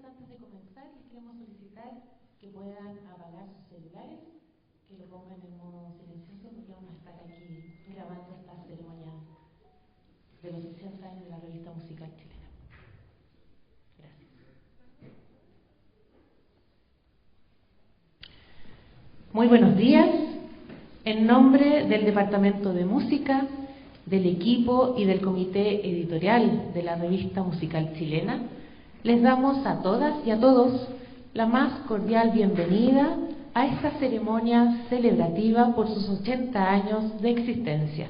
antes de comenzar, les queremos solicitar que puedan apagar sus celulares, que lo pongan en modo silencioso, porque vamos a estar aquí grabando esta ceremonia de los 80 años de la revista musical chilena. Gracias. Muy buenos días. En nombre del Departamento de Música, del equipo y del comité editorial de la revista musical chilena, les damos a todas y a todos la más cordial bienvenida a esta ceremonia celebrativa por sus 80 años de existencia.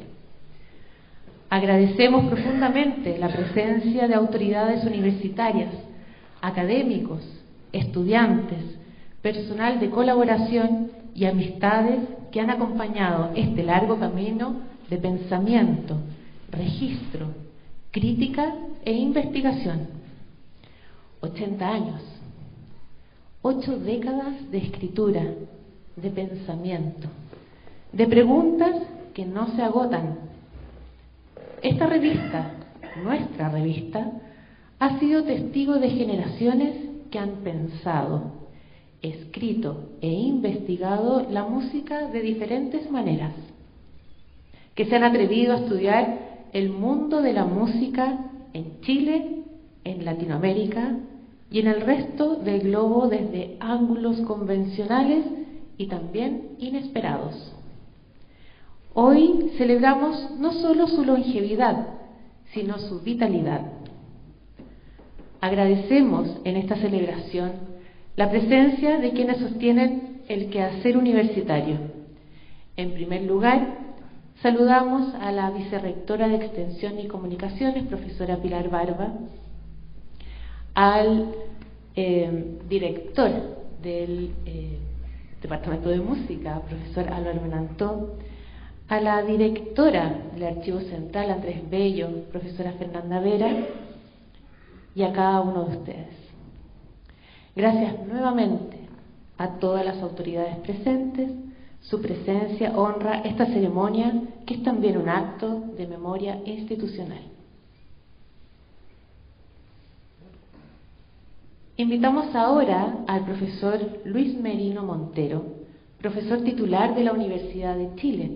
Agradecemos profundamente la presencia de autoridades universitarias, académicos, estudiantes, personal de colaboración y amistades que han acompañado este largo camino de pensamiento, registro, crítica e investigación. 80 años, 8 décadas de escritura, de pensamiento, de preguntas que no se agotan. Esta revista, nuestra revista, ha sido testigo de generaciones que han pensado, escrito e investigado la música de diferentes maneras, que se han atrevido a estudiar el mundo de la música en Chile, en Latinoamérica y en el resto del globo desde ángulos convencionales y también inesperados. Hoy celebramos no solo su longevidad, sino su vitalidad. Agradecemos en esta celebración la presencia de quienes sostienen el quehacer universitario. En primer lugar, saludamos a la vicerrectora de Extensión y Comunicaciones, profesora Pilar Barba, al director del Departamento de Música, profesor Álvaro Menantó, a la directora del Archivo Central, Andrés Bello, profesora Fernanda Vera, y a cada uno de ustedes. Gracias nuevamente a todas las autoridades presentes. Su presencia honra esta ceremonia, que es también un acto de memoria institucional. Invitamos ahora al profesor Luis Merino Montero, profesor titular de la Universidad de Chile.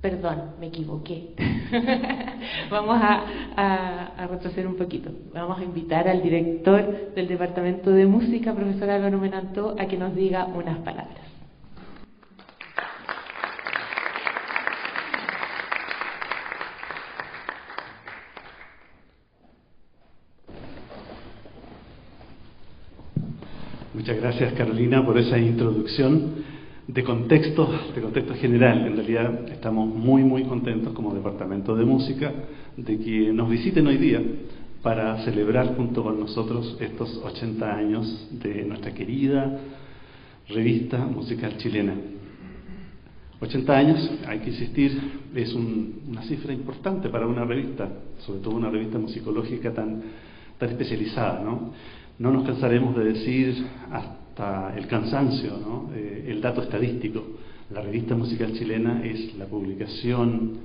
Perdón, me equivoqué. Vamos a retroceder un poquito. Vamos a invitar al director del Departamento de Música, profesor Álvaro Menantó, a que nos diga unas palabras. Muchas gracias, Carolina, por esa introducción de contexto general. En realidad estamos muy contentos como Departamento de Música de que nos visiten hoy día para celebrar junto con nosotros estos 80 años de nuestra querida revista musical chilena. 80 años, hay que insistir, es una cifra importante para una revista, sobre todo una revista musicológica tan especializada, ¿no? No nos cansaremos de decir hasta el cansancio, ¿no? El dato estadístico. La revista musical chilena es la publicación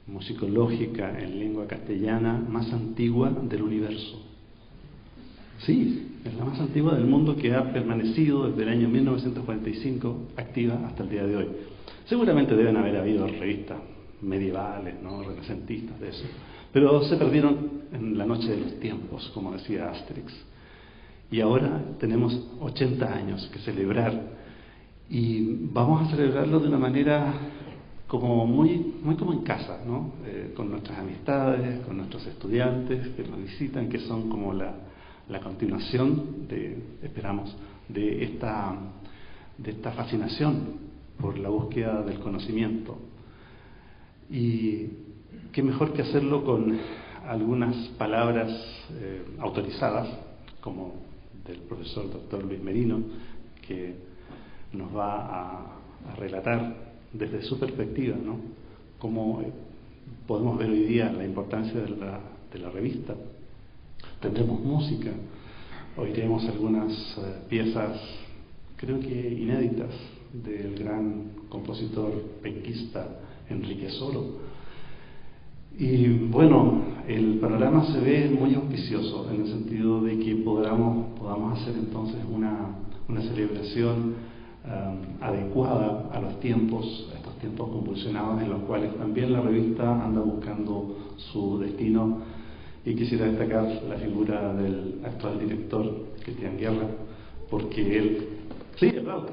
musicológica en lengua castellana más antigua del universo. Sí, es la más antigua del mundo, que ha permanecido desde el año 1945 activa hasta el día de hoy. Seguramente deben haber habido revistas medievales, ¿no? Renacentistas de eso, pero se perdieron en la noche de los tiempos, como decía Asterix. Y ahora tenemos 80 años que celebrar, y vamos a celebrarlo de una manera como muy como en casa, ¿no? Con nuestras amistades, con nuestros estudiantes que nos visitan, que son como la continuación esperamos, de esta fascinación por la búsqueda del conocimiento. Y qué mejor que hacerlo con algunas palabras autorizadas, como del profesor doctor Luis Merino, que nos va a relatar desde su perspectiva, ¿no? Cómo podemos ver hoy día la importancia de la revista. Tendremos música, oiremos algunas piezas, creo que inéditas, del gran compositor penquista Enrique Soro. Y bueno, el panorama se ve muy auspicioso, en el sentido de que podamos hacer entonces una celebración adecuada a los tiempos, a estos tiempos convulsionados en los cuales también la revista anda buscando su destino. Y quisiera destacar la figura del actual director, Cristian Guerra, porque él... Sí, bravo.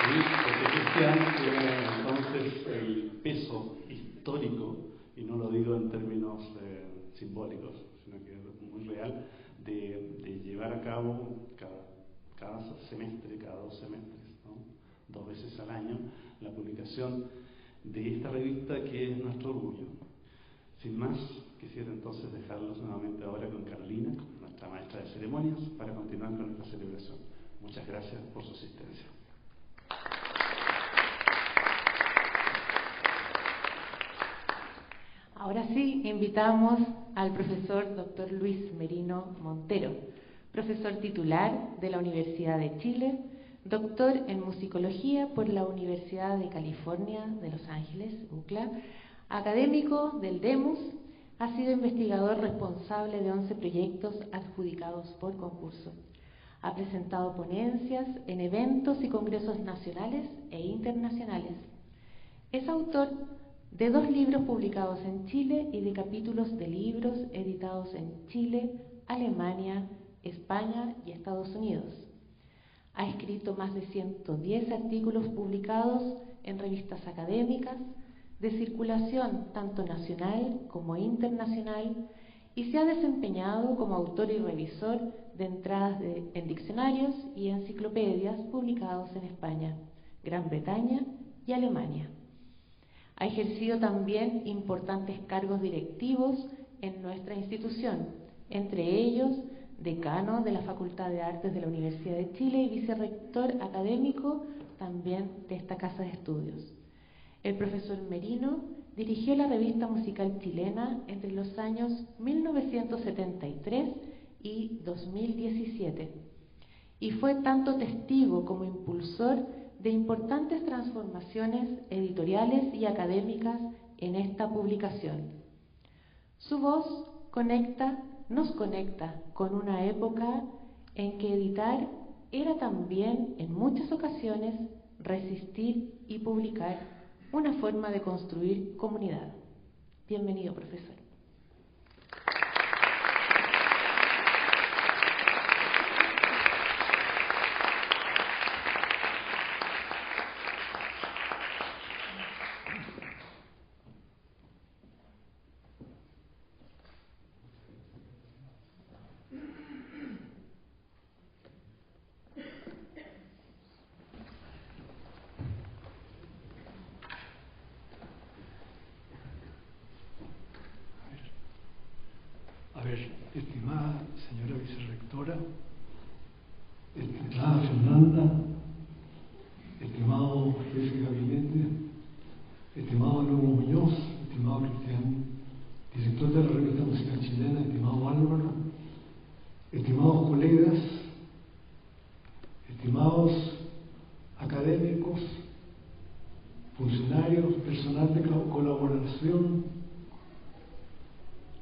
Sí, porque Cristian tiene entonces el peso histórico, y no lo digo en términos simbólicos, sino que es muy real, de llevar a cabo cada semestre, cada 2 semestres, ¿no? 2 veces al año, la publicación de esta revista que es nuestro orgullo. Sin más, quisiera entonces dejarlos nuevamente ahora con Carolina, nuestra maestra de ceremonias, para continuar con esta celebración. Muchas gracias por su asistencia. Ahora sí, invitamos al profesor Dr. Luis Merino Montero, profesor titular de la Universidad de Chile, doctor en musicología por la Universidad de California de Los Ángeles, UCLA, académico del DEMUS, ha sido investigador responsable de 11 proyectos adjudicados por concurso. Ha presentado ponencias en eventos y congresos nacionales e internacionales. Es autor de 2 libros publicados en Chile y de capítulos de libros editados en Chile, Alemania, España y Estados Unidos. Ha escrito más de 110 artículos publicados en revistas académicas de circulación tanto nacional como internacional y se ha desempeñado como autor y revisor de entradas en diccionarios y enciclopedias publicados en España, Gran Bretaña y Alemania. Ha ejercido también importantes cargos directivos en nuestra institución, entre ellos decano de la Facultad de Artes de la Universidad de Chile y vicerrector académico también de esta casa de estudios. El profesor Merino dirigió la revista musical chilena entre los años 1973 y 2017 y fue tanto testigo como impulsor de importantes transformaciones editoriales y académicas en esta publicación. Su voz nos conecta con una época en que editar era también, en muchas ocasiones, resistir y publicar una forma de construir comunidad. Bienvenido, profesor. Estimada señora vicerrectora, estimada Fernanda, estimado jefe de gabinete, estimado Lugo Muñoz, estimado Cristian, director de la revista musical chilena, estimado Álvaro, estimados colegas, estimados académicos, funcionarios, personal de colaboración,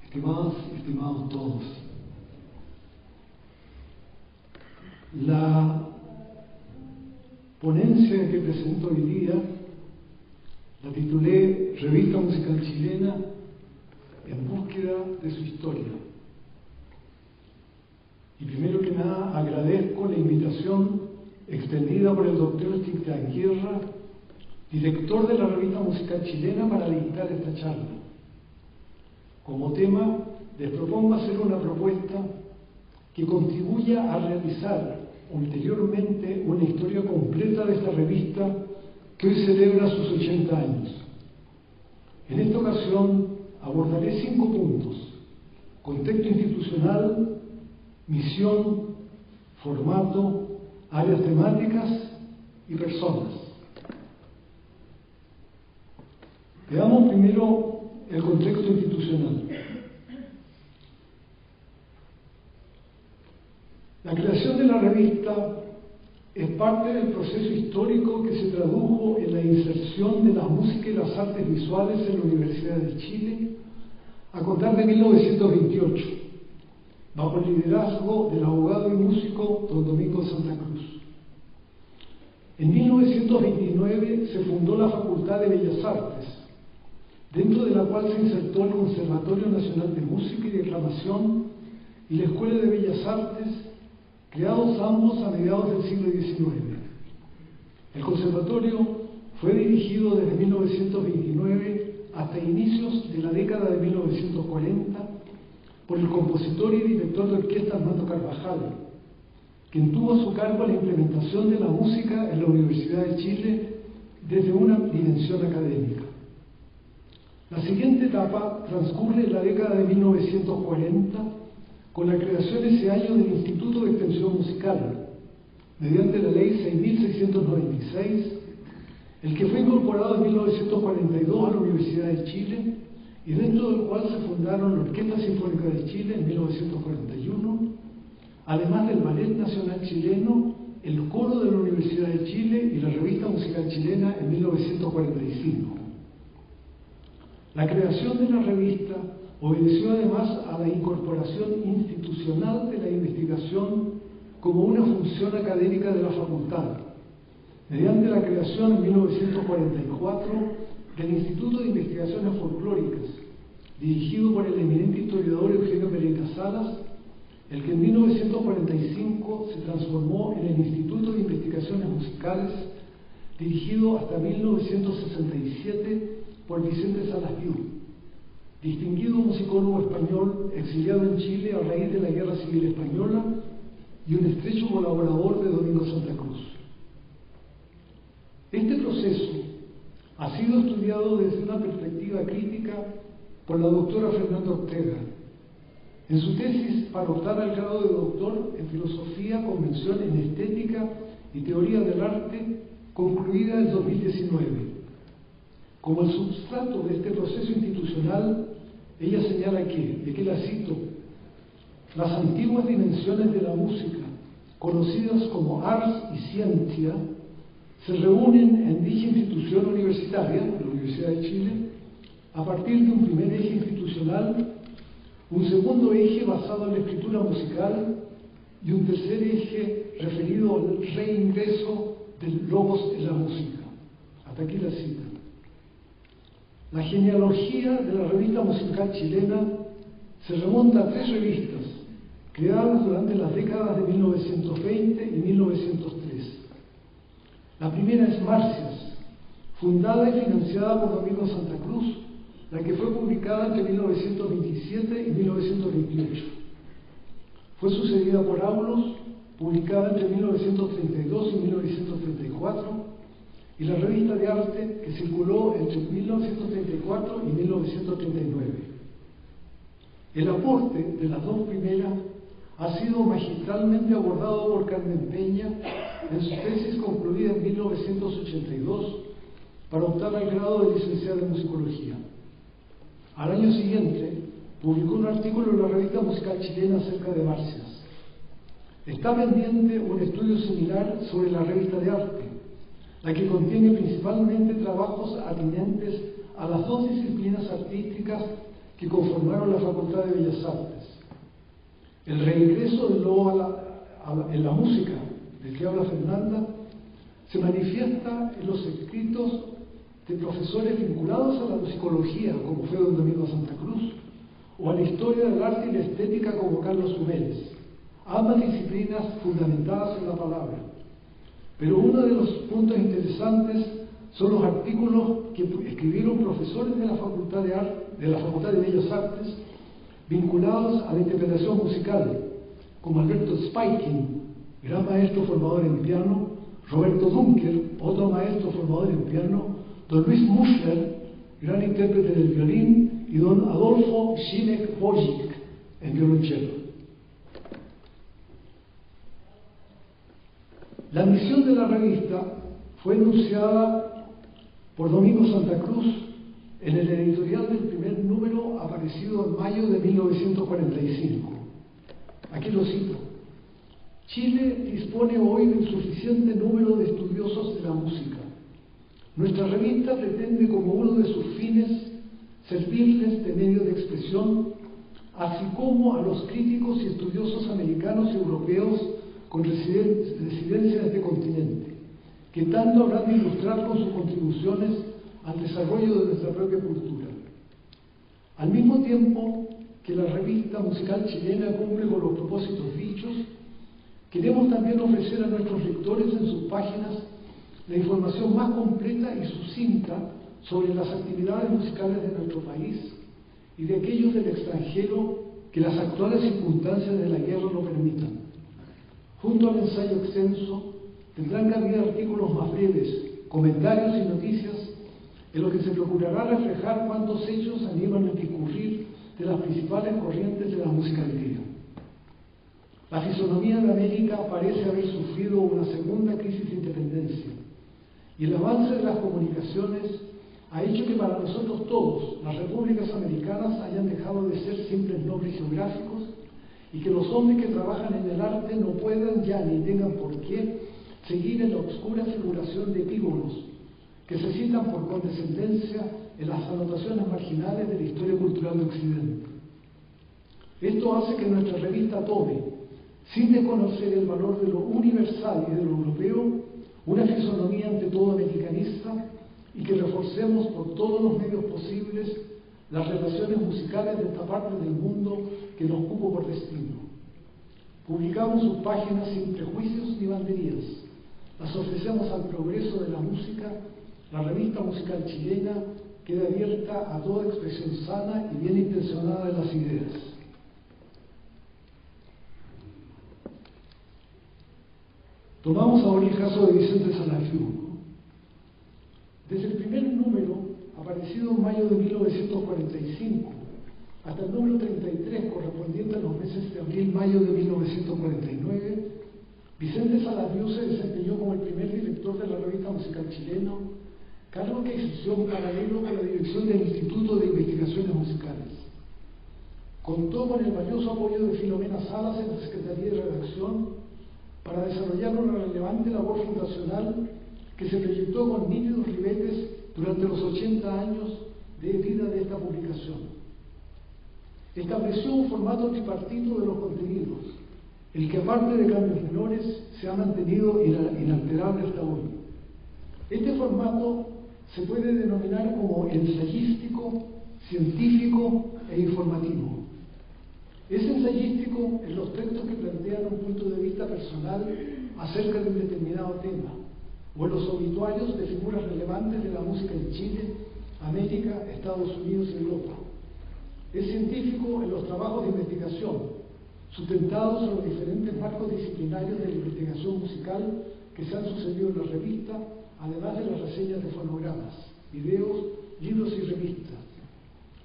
estimadas y estimados todos. La ponencia que presento hoy día la titulé Revista Musical Chilena en búsqueda de su historia. Y primero que nada agradezco la invitación extendida por el doctor Cristian Guerra, director de la Revista Musical Chilena, para dictar esta charla. Como tema, les propongo hacer una propuesta que contribuya a realizar ulteriormente una historia completa de esta revista que hoy celebra sus 80 años. En esta ocasión abordaré 5 puntos: contexto institucional, misión, formato, áreas temáticas y personas. Veamos primero el contexto institucional. La creación de la revista es parte del proceso histórico que se tradujo en la inserción de la música y las artes visuales en la Universidad de Chile a contar de 1928, bajo el liderazgo del abogado y músico don Domingo Santa Cruz. En 1929 se fundó la Facultad de Bellas Artes, dentro de la cual se insertó el Conservatorio Nacional de Música y Declamación y la Escuela de Bellas Artes, creados ambos a mediados del siglo XIX. El conservatorio fue dirigido desde 1929 hasta inicios de la década de 1940 por el compositor y director de orquesta Armando Carvajal, quien tuvo a su cargo la implementación de la música en la Universidad de Chile desde una dimensión académica. La siguiente etapa transcurre en la década de 1940 con la creación ese año del Instituto de Extensión Musical, mediante la Ley 6.696, el que fue incorporado en 1942 a la Universidad de Chile y dentro del cual se fundaron la Orquesta Sinfónica de Chile en 1941, además del Ballet Nacional Chileno, el Coro de la Universidad de Chile y la Revista Musical Chilena en 1945. La creación de la revista obedeció además a la incorporación institucional de la investigación como una función académica de la facultad, mediante la creación en 1944 del Instituto de Investigaciones Folclóricas, dirigido por el eminente historiador Eugenio Pereira Salas, el que en 1945 se transformó en el Instituto de Investigaciones Musicales, dirigido hasta 1967 por Vicente Salas Viu, distinguido musicólogo español exiliado en Chile a raíz de la Guerra Civil Española y un estrecho colaborador de Domingo Santa Cruz. Este proceso ha sido estudiado desde una perspectiva crítica por la doctora Fernanda Ortega, en su tesis para optar al grado de doctor en Filosofía con mención en Estética y Teoría del Arte, concluida en 2019. Como el substrato de este proceso institucional, ella señala que, y que la cito, las antiguas dimensiones de la música, conocidas como ars y ciencia, se reúnen en dicha institución universitaria, la Universidad de Chile, a partir de un primer eje institucional, un segundo eje basado en la escritura musical y un tercer eje referido al reingreso del logos en la música. Hasta aquí la cita. La genealogía de la revista musical chilena se remonta a 3 revistas creadas durante las décadas de 1920 y 1903. La primera es Marcias, fundada y financiada por Domingo Santa Cruz, la que fue publicada entre 1927 y 1928. Fue sucedida por Aulos, publicada entre 1932 y 1934, y la revista de arte que circuló entre 1934 y 1939. El aporte de las dos primeras ha sido magistralmente abordado por Carmen Peña en su tesis concluida en 1982 para optar al grado de licenciada en musicología. Al año siguiente publicó un artículo en la revista musical chilena acerca de Marcias. Está pendiente un estudio similar sobre la revista de arte, la que contiene principalmente trabajos atinentes a las dos disciplinas artísticas que conformaron la Facultad de Bellas Artes. El reingreso del logo en la música, del que habla Fernanda, se manifiesta en los escritos de profesores vinculados a la musicología, como fue don Domingo Santa Cruz, o a la historia del arte y la estética, como Carlos Sumeles, ambas disciplinas fundamentadas en la palabra. Pero uno de los puntos interesantes son los artículos que escribieron profesores de la Facultad de Bellas Artes, vinculados a la interpretación musical, como Alberto Spaikin, gran maestro formador en piano, Roberto Dunker, otro maestro formador en piano, don Luis Muschler, gran intérprete del violín, y don Adolfo Schimek-Bojic, en violonchelo. La misión de la revista fue enunciada por Domingo Santa Cruz en el editorial del primer número aparecido en mayo de 1945. Aquí lo cito. Chile dispone hoy del suficiente número de estudiosos de la música. Nuestra revista pretende, como uno de sus fines, servirles de medio de expresión, así como a los críticos y estudiosos americanos y europeos con residencia en este continente, que tanto habrán de ilustrar con sus contribuciones al desarrollo de nuestra propia cultura. Al mismo tiempo que la revista musical chilena cumple con los propósitos dichos, queremos también ofrecer a nuestros lectores en sus páginas la información más completa y sucinta sobre las actividades musicales de nuestro país y de aquellos del extranjero que las actuales circunstancias de la guerra lo permitan. Junto al ensayo extenso, tendrán cabida artículos más breves, comentarios y noticias en los que se procurará reflejar cuántos hechos animan a discurrir de las principales corrientes de la música del día. La fisonomía de América parece haber sufrido una segunda crisis de independencia, y el avance de las comunicaciones ha hecho que para nosotros todos las repúblicas americanas hayan dejado de ser simples nombres geográficos y que los hombres que trabajan en el arte no puedan ya ni tengan por qué seguir en la oscura figuración de epígonos que se citan por condescendencia en las anotaciones marginales de la historia cultural de Occidente. Esto hace que nuestra revista tome, sin desconocer el valor de lo universal y de lo europeo, una fisonomía ante todo americanista, y que reforcemos por todos los medios posibles las relaciones musicales de esta parte del mundo que nos cupo por destino. Publicamos sus páginas sin prejuicios ni banderías. Las ofrecemos al progreso de la música. La revista musical chilena queda abierta a toda expresión sana y bien intencionada de las ideas. Tomamos ahora el caso de Vicente Salafiú. Desde el primer número, aparecido en mayo de 1945, hasta el número 33, correspondiente a los meses de abril-mayo de 1949, Vicente Salafiú se desempeñó como el primer director de la revista musical chileno, cargo que ejerció en paralelo con la dirección del Instituto de Investigaciones Musicales. Contó con el valioso apoyo de Filomena Salas en la Secretaría de Redacción para desarrollar una relevante labor fundacional que se proyectó con nítidos ribetes durante los 80 años de vida de esta publicación. Estableció un formato tripartito de los contenidos, el que aparte de cambios menores se ha mantenido inalterable hasta hoy. Este formato se puede denominar como ensayístico, científico e informativo. Es ensayístico en los textos que plantean un punto de vista personal acerca de un determinado tema, o en los obituarios de figuras relevantes de la música en Chile, América, Estados Unidos y Europa. Es científico en los trabajos de investigación, sustentados en los diferentes marcos disciplinarios de la investigación musical que se han sucedido en la revista, además de las reseñas de fonogramas, videos, libros y revistas.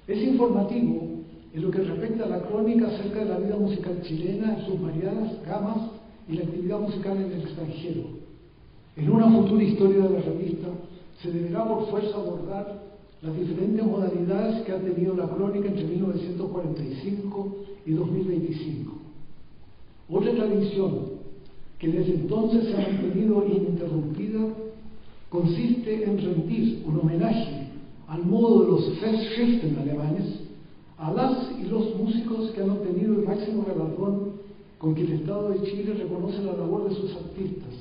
Es informativo en lo que respecta a la crónica acerca de la vida musical chilena en sus variadas gamas y la actividad musical en el extranjero. En una futura historia de la revista se deberá por fuerza abordar las diferentes modalidades que ha tenido la crónica entre 1945 y 2025. Otra tradición que desde entonces se ha mantenido ininterrumpida consiste en rendir un homenaje al modo de los Festschriften alemanes a las y los músicos que han obtenido el máximo galardón con que el Estado de Chile reconoce la labor de sus artistas.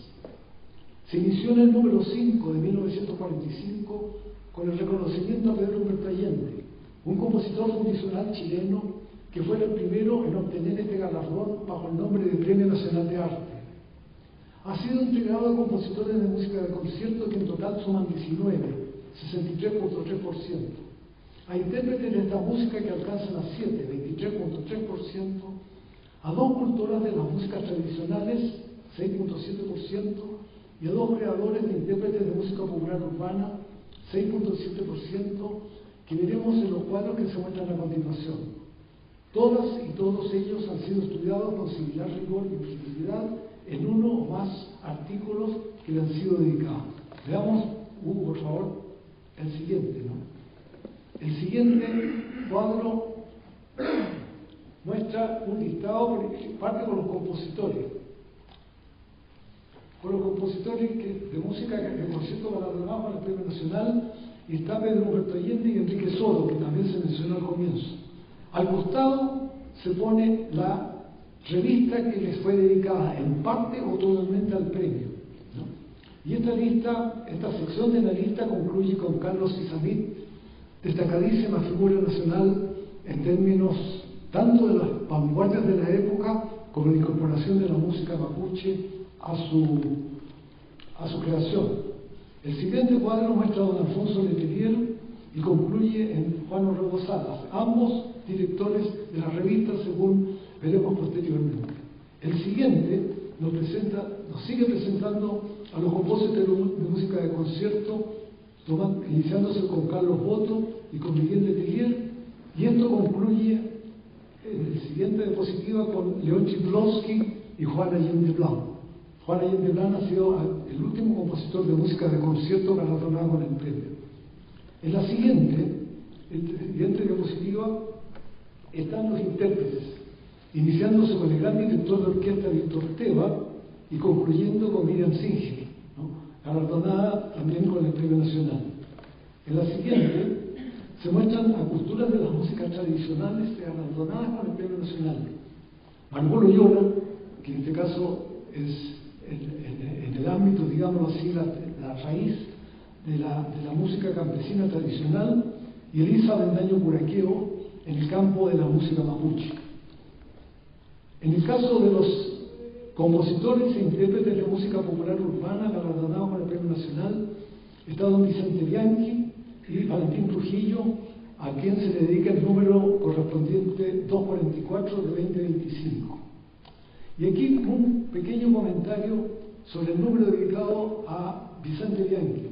Se inició en el número 5 de 1945 con el reconocimiento a Pedro Humberto Allende, un compositor fundicional chileno que fue el primero en obtener este galardón bajo el nombre de Premio Nacional de Arte. Ha sido entregado a compositores de música de concierto que en total suman 19, 63.3%. A intérpretes de esta música que alcanzan a 7, 23.3%, a dos cultoras de las músicas tradicionales, 6.7%, y a dos creadores de intérpretes de música popular urbana, 6.7%, que veremos en los cuadros que se muestran a continuación. Todas y todos ellos han sido estudiados con similar rigor y objetividad en uno o más artículos que le han sido dedicados. Veamos, Hugo, por favor, el siguiente, ¿no? El siguiente cuadro muestra un listado que parte con los compositores. por los compositores de música de concierto galardonados con el Premio Nacional, y está Pedro Humberto Allende y Enrique Soro, que también se mencionó al comienzo. Al costado se pone la revista que les fue dedicada en parte o totalmente al premio, ¿no? Y esta sección de la lista concluye con Carlos Isamit, destacadísima figura nacional en términos tanto de las vanguardias de la época como de la incorporación de la música mapuche a su creación. El siguiente cuadro muestra a don Alfonso Letelier y concluye en Juan Orrego Salas, ambos directores de la revista, según veremos posteriormente. El siguiente nos sigue presentando a los compositores de música de concierto, iniciándose con Carlos Boto y con Miguel Letelier, y esto concluye en el siguiente diapositiva con León Chiflowski y Juan Allende Blanc. Juan Allende Blanc ha sido el último compositor de música de concierto galardonado con el premio. En la siguiente diapositiva están los intérpretes, iniciándose con el gran director de orquesta Víctor Teva y concluyendo con Miriam Singer, ¿no?, galardonada también con el Premio Nacional. En la siguiente se muestran a culturas de las músicas tradicionales galardonadas con el Premio Nacional. Margot Loyola, que en este caso es en el ámbito, digámoslo así, la raíz de la música campesina tradicional, y Elisa Bendaño Curaqueo en el campo de la música mapuche. En el caso de los compositores e intérpretes de música popular urbana galardonados con el Premio Nacional, está don Vicente Bianchi y Valentín Trujillo, a quien se le dedica el número correspondiente 244 de 2025. Y aquí un pequeño comentario sobre el número dedicado a Vicente Bianchi.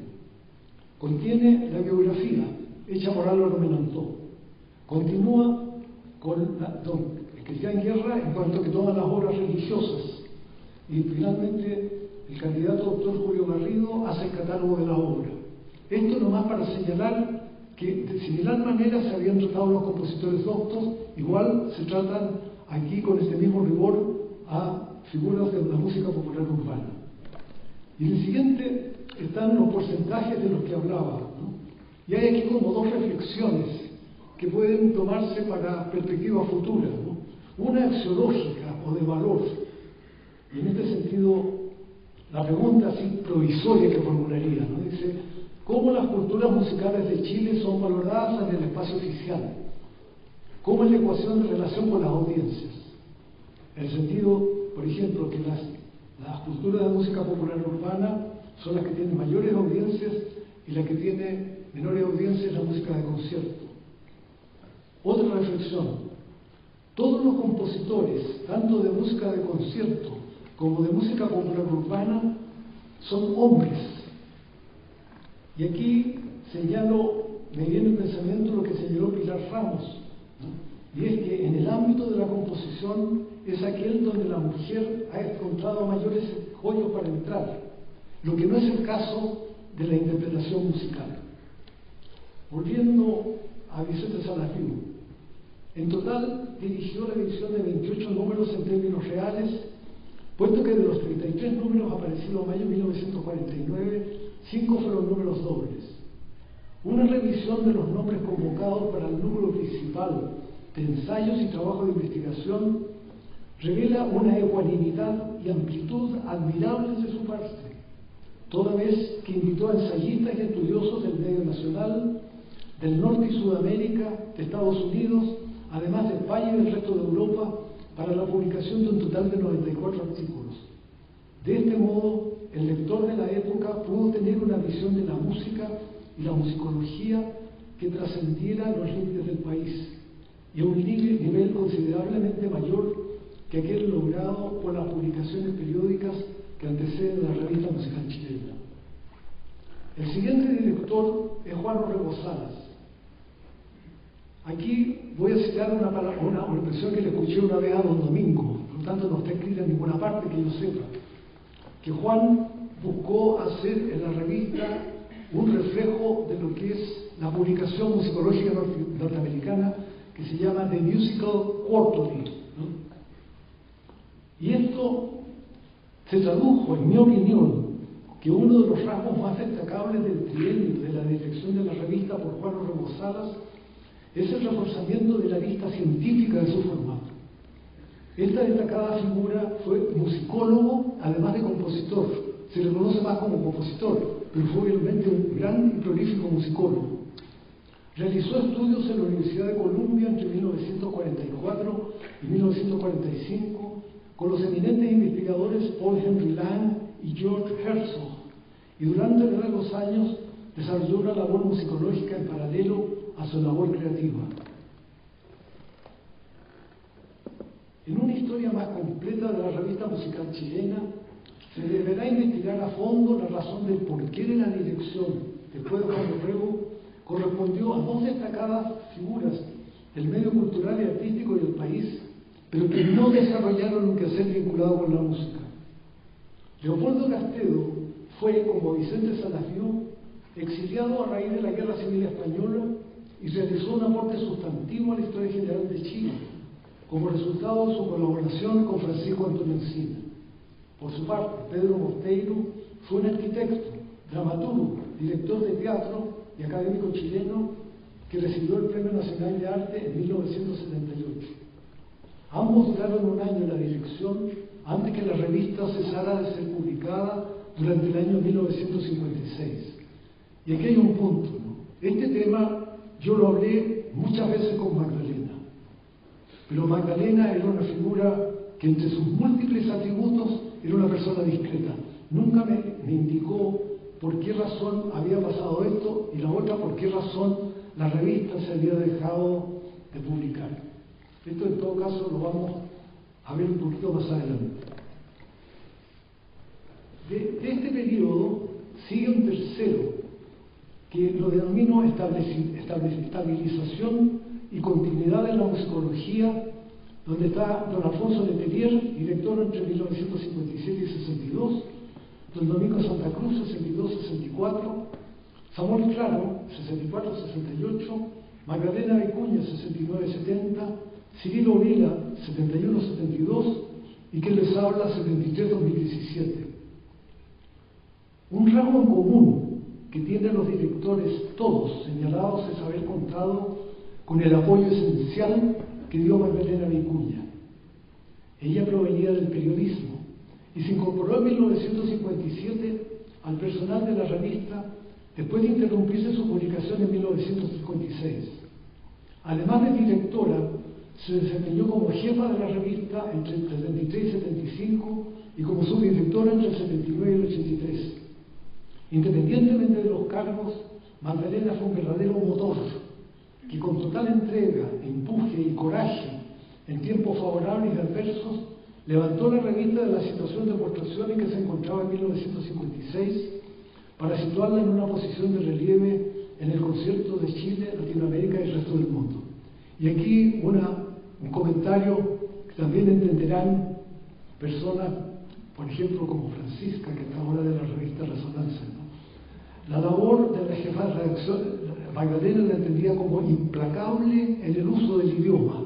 Contiene la biografía hecha por Álvaro Menantó. Continúa con don Cristian Guerra en cuanto que todas las obras religiosas. Y finalmente el candidato doctor Julio Garrido hace el catálogo de la obra. Esto nomás para señalar que de similar manera se habían tratado los compositores doctos, igual se tratan aquí con este mismo rigor a figuras de la música popular urbana. Y en el siguiente están los porcentajes de los que hablaba, ¿no? Y hay aquí como dos reflexiones que pueden tomarse para perspectiva futura, ¿no? Una axiológica o de valor. Y en este sentido, la pregunta así provisoria que formularía, ¿no?, dice: ¿cómo las culturas musicales de Chile son valoradas en el espacio oficial? ¿Cómo es la ecuación de relación con las audiencias? En el sentido, por ejemplo, que las culturas de música popular urbana son las que tienen mayores audiencias y la que tiene menores audiencias es la música de concierto. Otra reflexión: todos los compositores, tanto de música de concierto como de música popular urbana, son hombres. Y aquí me viene el pensamiento lo que señaló Pilar Ramos, ¿no? Y es que en el ámbito de la composición es aquel donde la mujer ha encontrado mayores escollos para entrar, lo que no es el caso de la interpretación musical. Volviendo a Vicente Salas Vivo, en total dirigió la edición de 28 números en términos reales, puesto que de los 33 números aparecidos a mayo de 1949, 5 fueron números dobles. Una revisión de los nombres convocados para el número principal de ensayos y trabajo de investigación revela una ecuanimidad y amplitud admirables de su parte, toda vez que invitó a ensayistas y estudiosos del medio nacional, del norte y Sudamérica, de Estados Unidos, además de España y del resto de Europa, para la publicación de un total de 94 artículos. De este modo, el lector de la época pudo tener una visión de la música y la musicología que trascendiera los límites del país, y a un nivel considerablemente mayor que aquel logrado por las publicaciones periódicas que anteceden la revista musical chilena. El siguiente director es Juan Orrego Salas. Aquí voy a citar una expresión que le escuché una vez a don Domingo, por lo tanto no está escrita en ninguna parte que yo sepa, que Juan buscó hacer en la revista un reflejo de lo que es la publicación musicológica norteamericana que se llama The Musical Quarterly, ¿no? Y esto se tradujo, en mi opinión, que uno de los rasgos más destacables del trienio de la dirección de la revista por Juan Ramos Salas es el reforzamiento de la vista científica de su formato. Esta destacada figura fue musicólogo, además de compositor. Se le conoce más como compositor, pero fue obviamente un gran y prolífico musicólogo. Realizó estudios en la Universidad de Columbia entre 1944 y 1945 con los eminentes investigadores Paul Henry Lang y George Herzog, y durante largos años desarrolló una labor musicológica en paralelo a su labor creativa. En una historia más completa de la revista musical chilena, se deberá investigar a fondo la razón del porqué de la dirección, después de Juan Dorrego, correspondió a dos destacadas figuras del medio cultural y artístico del país, pero que no desarrollaron un quehacer vinculado con la música. Leopoldo Castedo fue, como Vicente Salafió, exiliado a raíz de la Guerra Civil Española y realizó un aporte sustantivo a la historia general de Chile, como resultado de su colaboración con Francisco Antonio Encina. Por su parte, Pedro Mosteiro fue un arquitecto, dramaturgo, director de teatro y académico chileno que recibió el Premio Nacional de Arte en 1978. Ambos duraron un año en la dirección antes que la revista cesara de ser publicada durante el año 1956. Y aquí hay un punto, ¿no? Este tema yo lo hablé muchas veces con Magdalena, pero Magdalena era una figura que entre sus múltiples atributos era una persona discreta. Nunca me indicó por qué razón había pasado esto y la otra por qué razón la revista se había dejado de publicar. Esto en todo caso lo vamos a ver un poquito más adelante. De este periodo sigue un tercero, que lo denomino estabilización y continuidad en la musicología, donde está don Alfonso Letelier, director entre 1957 y 62, don Domingo Santa Cruz, 62-64, Samuel Claro, 64-68, Magdalena Vicuña, 69-70, Cirilo Vila, 71-72, y que les habla, 73-2017. Un rasgo en común que tienen los directores todos señalados es haber contado con el apoyo esencial que dio Magdalena Vicuña. Ella provenía del periodismo y se incorporó en 1957 al personal de la revista después de interrumpirse su publicación en 1956. Además de directora, se desempeñó como jefa de la revista entre el 73 y 75 y como subdirectora entre el 79 y el 83. Independientemente de los cargos, Magdalena fue un verdadero motor que con total entrega, empuje y coraje en tiempos favorables y adversos levantó la revista de la situación de postración en que se encontraba en 1956 para situarla en una posición de relieve en el concierto de Chile, Latinoamérica y el resto del mundo. Y aquí un comentario que también entenderán personas, por ejemplo, como Francisca, que está ahora de la revista Resonancia, ¿no? La labor de la jefa de redacción, Magdalena, la entendía como implacable en el uso del idioma.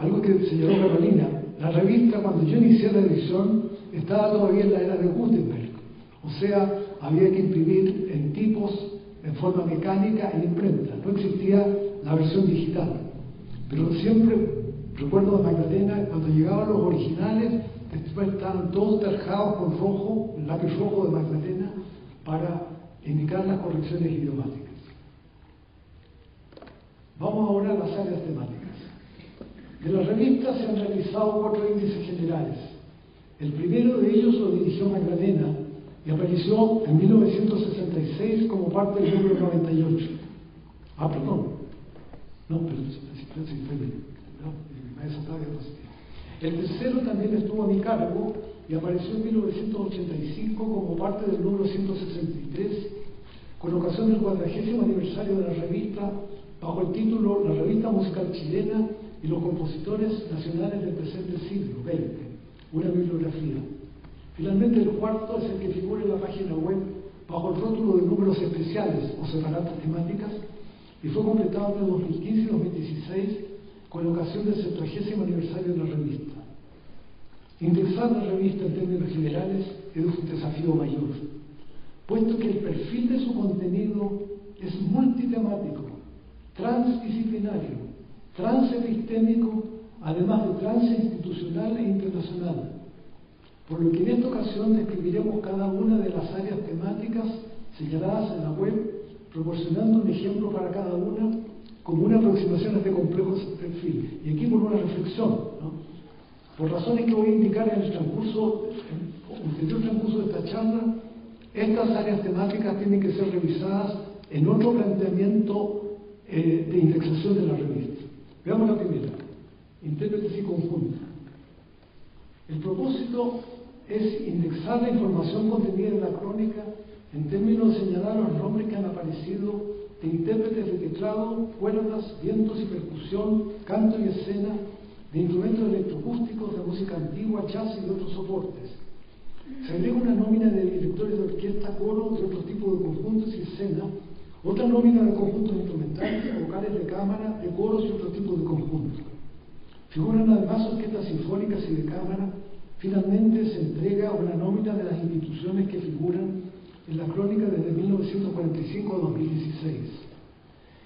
Algo que señaló Carolina, la revista, cuando yo inicié la edición, estaba todavía en la era de Gutenberg. O sea, había que imprimir en tipos, en forma mecánica, en imprenta. No existía la versión digital. Pero siempre recuerdo a Magdalena, cuando llegaban los originales, después estaban todos tarjados con rojo, el lápiz rojo de Magdalena, para indicar las correcciones idiomáticas. Vamos ahora a las áreas temáticas. De la revista se han realizado 4 índices generales. El primero de ellos lo dirigió Magdalena y apareció en 1966 como parte del número 98. El tercero también estuvo a mi cargo y apareció en 1985 como parte del número 163, con ocasión del 40º aniversario de la revista, bajo el título La Revista Musical Chilena y los Compositores Nacionales del Presente Siglo XX, una bibliografía. Finalmente, el cuarto es el que figura en la página web bajo el rótulo de números especiales o separatas temáticas y fue completado entre 2015 y 2016 con ocasión del 70º aniversario de la revista. Indexar la revista en términos generales es un desafío mayor, puesto que el perfil de su contenido es multitemático, transdisciplinario, transepistémico, además de transinstitucional e internacional. Por lo que en esta ocasión describiremos cada una de las áreas temáticas señaladas en la web, proporcionando un ejemplo para cada una como una aproximación a este complejo perfil. Y aquí por una reflexión, ¿no? Por razones que voy a indicar en el ulterior transcurso de esta charla, estas áreas temáticas tienen que ser revisadas en otro planteamiento de indexación de la revista. Veamos la primera, intérpretes y conjuntos. El propósito es indexar la información contenida en la crónica en términos de señalar los nombres que han aparecido de intérpretes de teclado, cuerdas, vientos y percusión, canto y escena, de instrumentos electroacústicos, de música antigua, jazz y de otros soportes. Se agrega una nómina de directores de orquesta, coros, de otros tipos de conjuntos y escena, otra nómina de conjuntos instrumentales, vocales de cámara, de coros y otro tipo de conjuntos. Figuran además orquestas sinfónicas y de cámara. Finalmente se entrega una nómina de las instituciones que figuran en la crónica desde 1945 a 2016.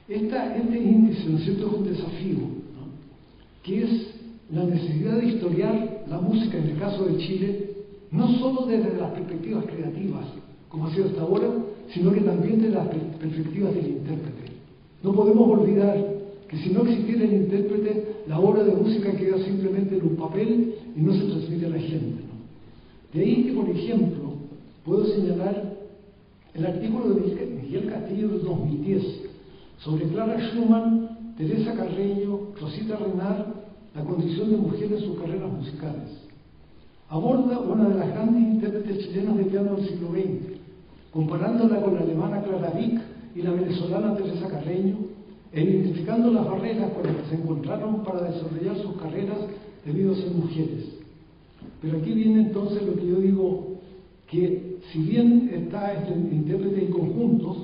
Este índice, ¿no es cierto?, es un desafío, ¿no?, que es la necesidad de historiar la música, en el caso de Chile, no solo desde las perspectivas creativas, como ha sido hasta ahora, sino que también desde las perspectivas del intérprete. No podemos olvidar que si no existiera el intérprete, la obra de música queda simplemente en un papel y no se transmite a la gente, ¿no? De ahí que, por ejemplo, puedo señalar el artículo de Miguel Castillo del 2010 sobre Clara Schumann, Teresa Carreño, Rosita Renard, la condición de mujer en sus carreras musicales. Aborda una de las grandes intérpretes chilenas de piano del siglo XX, comparándola con la alemana Clara Wieck y la venezolana Teresa Carreño, e identificando las barreras con las que se encontraron para desarrollar sus carreras debido a ser mujeres. Pero aquí viene entonces lo que yo digo, que si bien está este intérprete en conjuntos,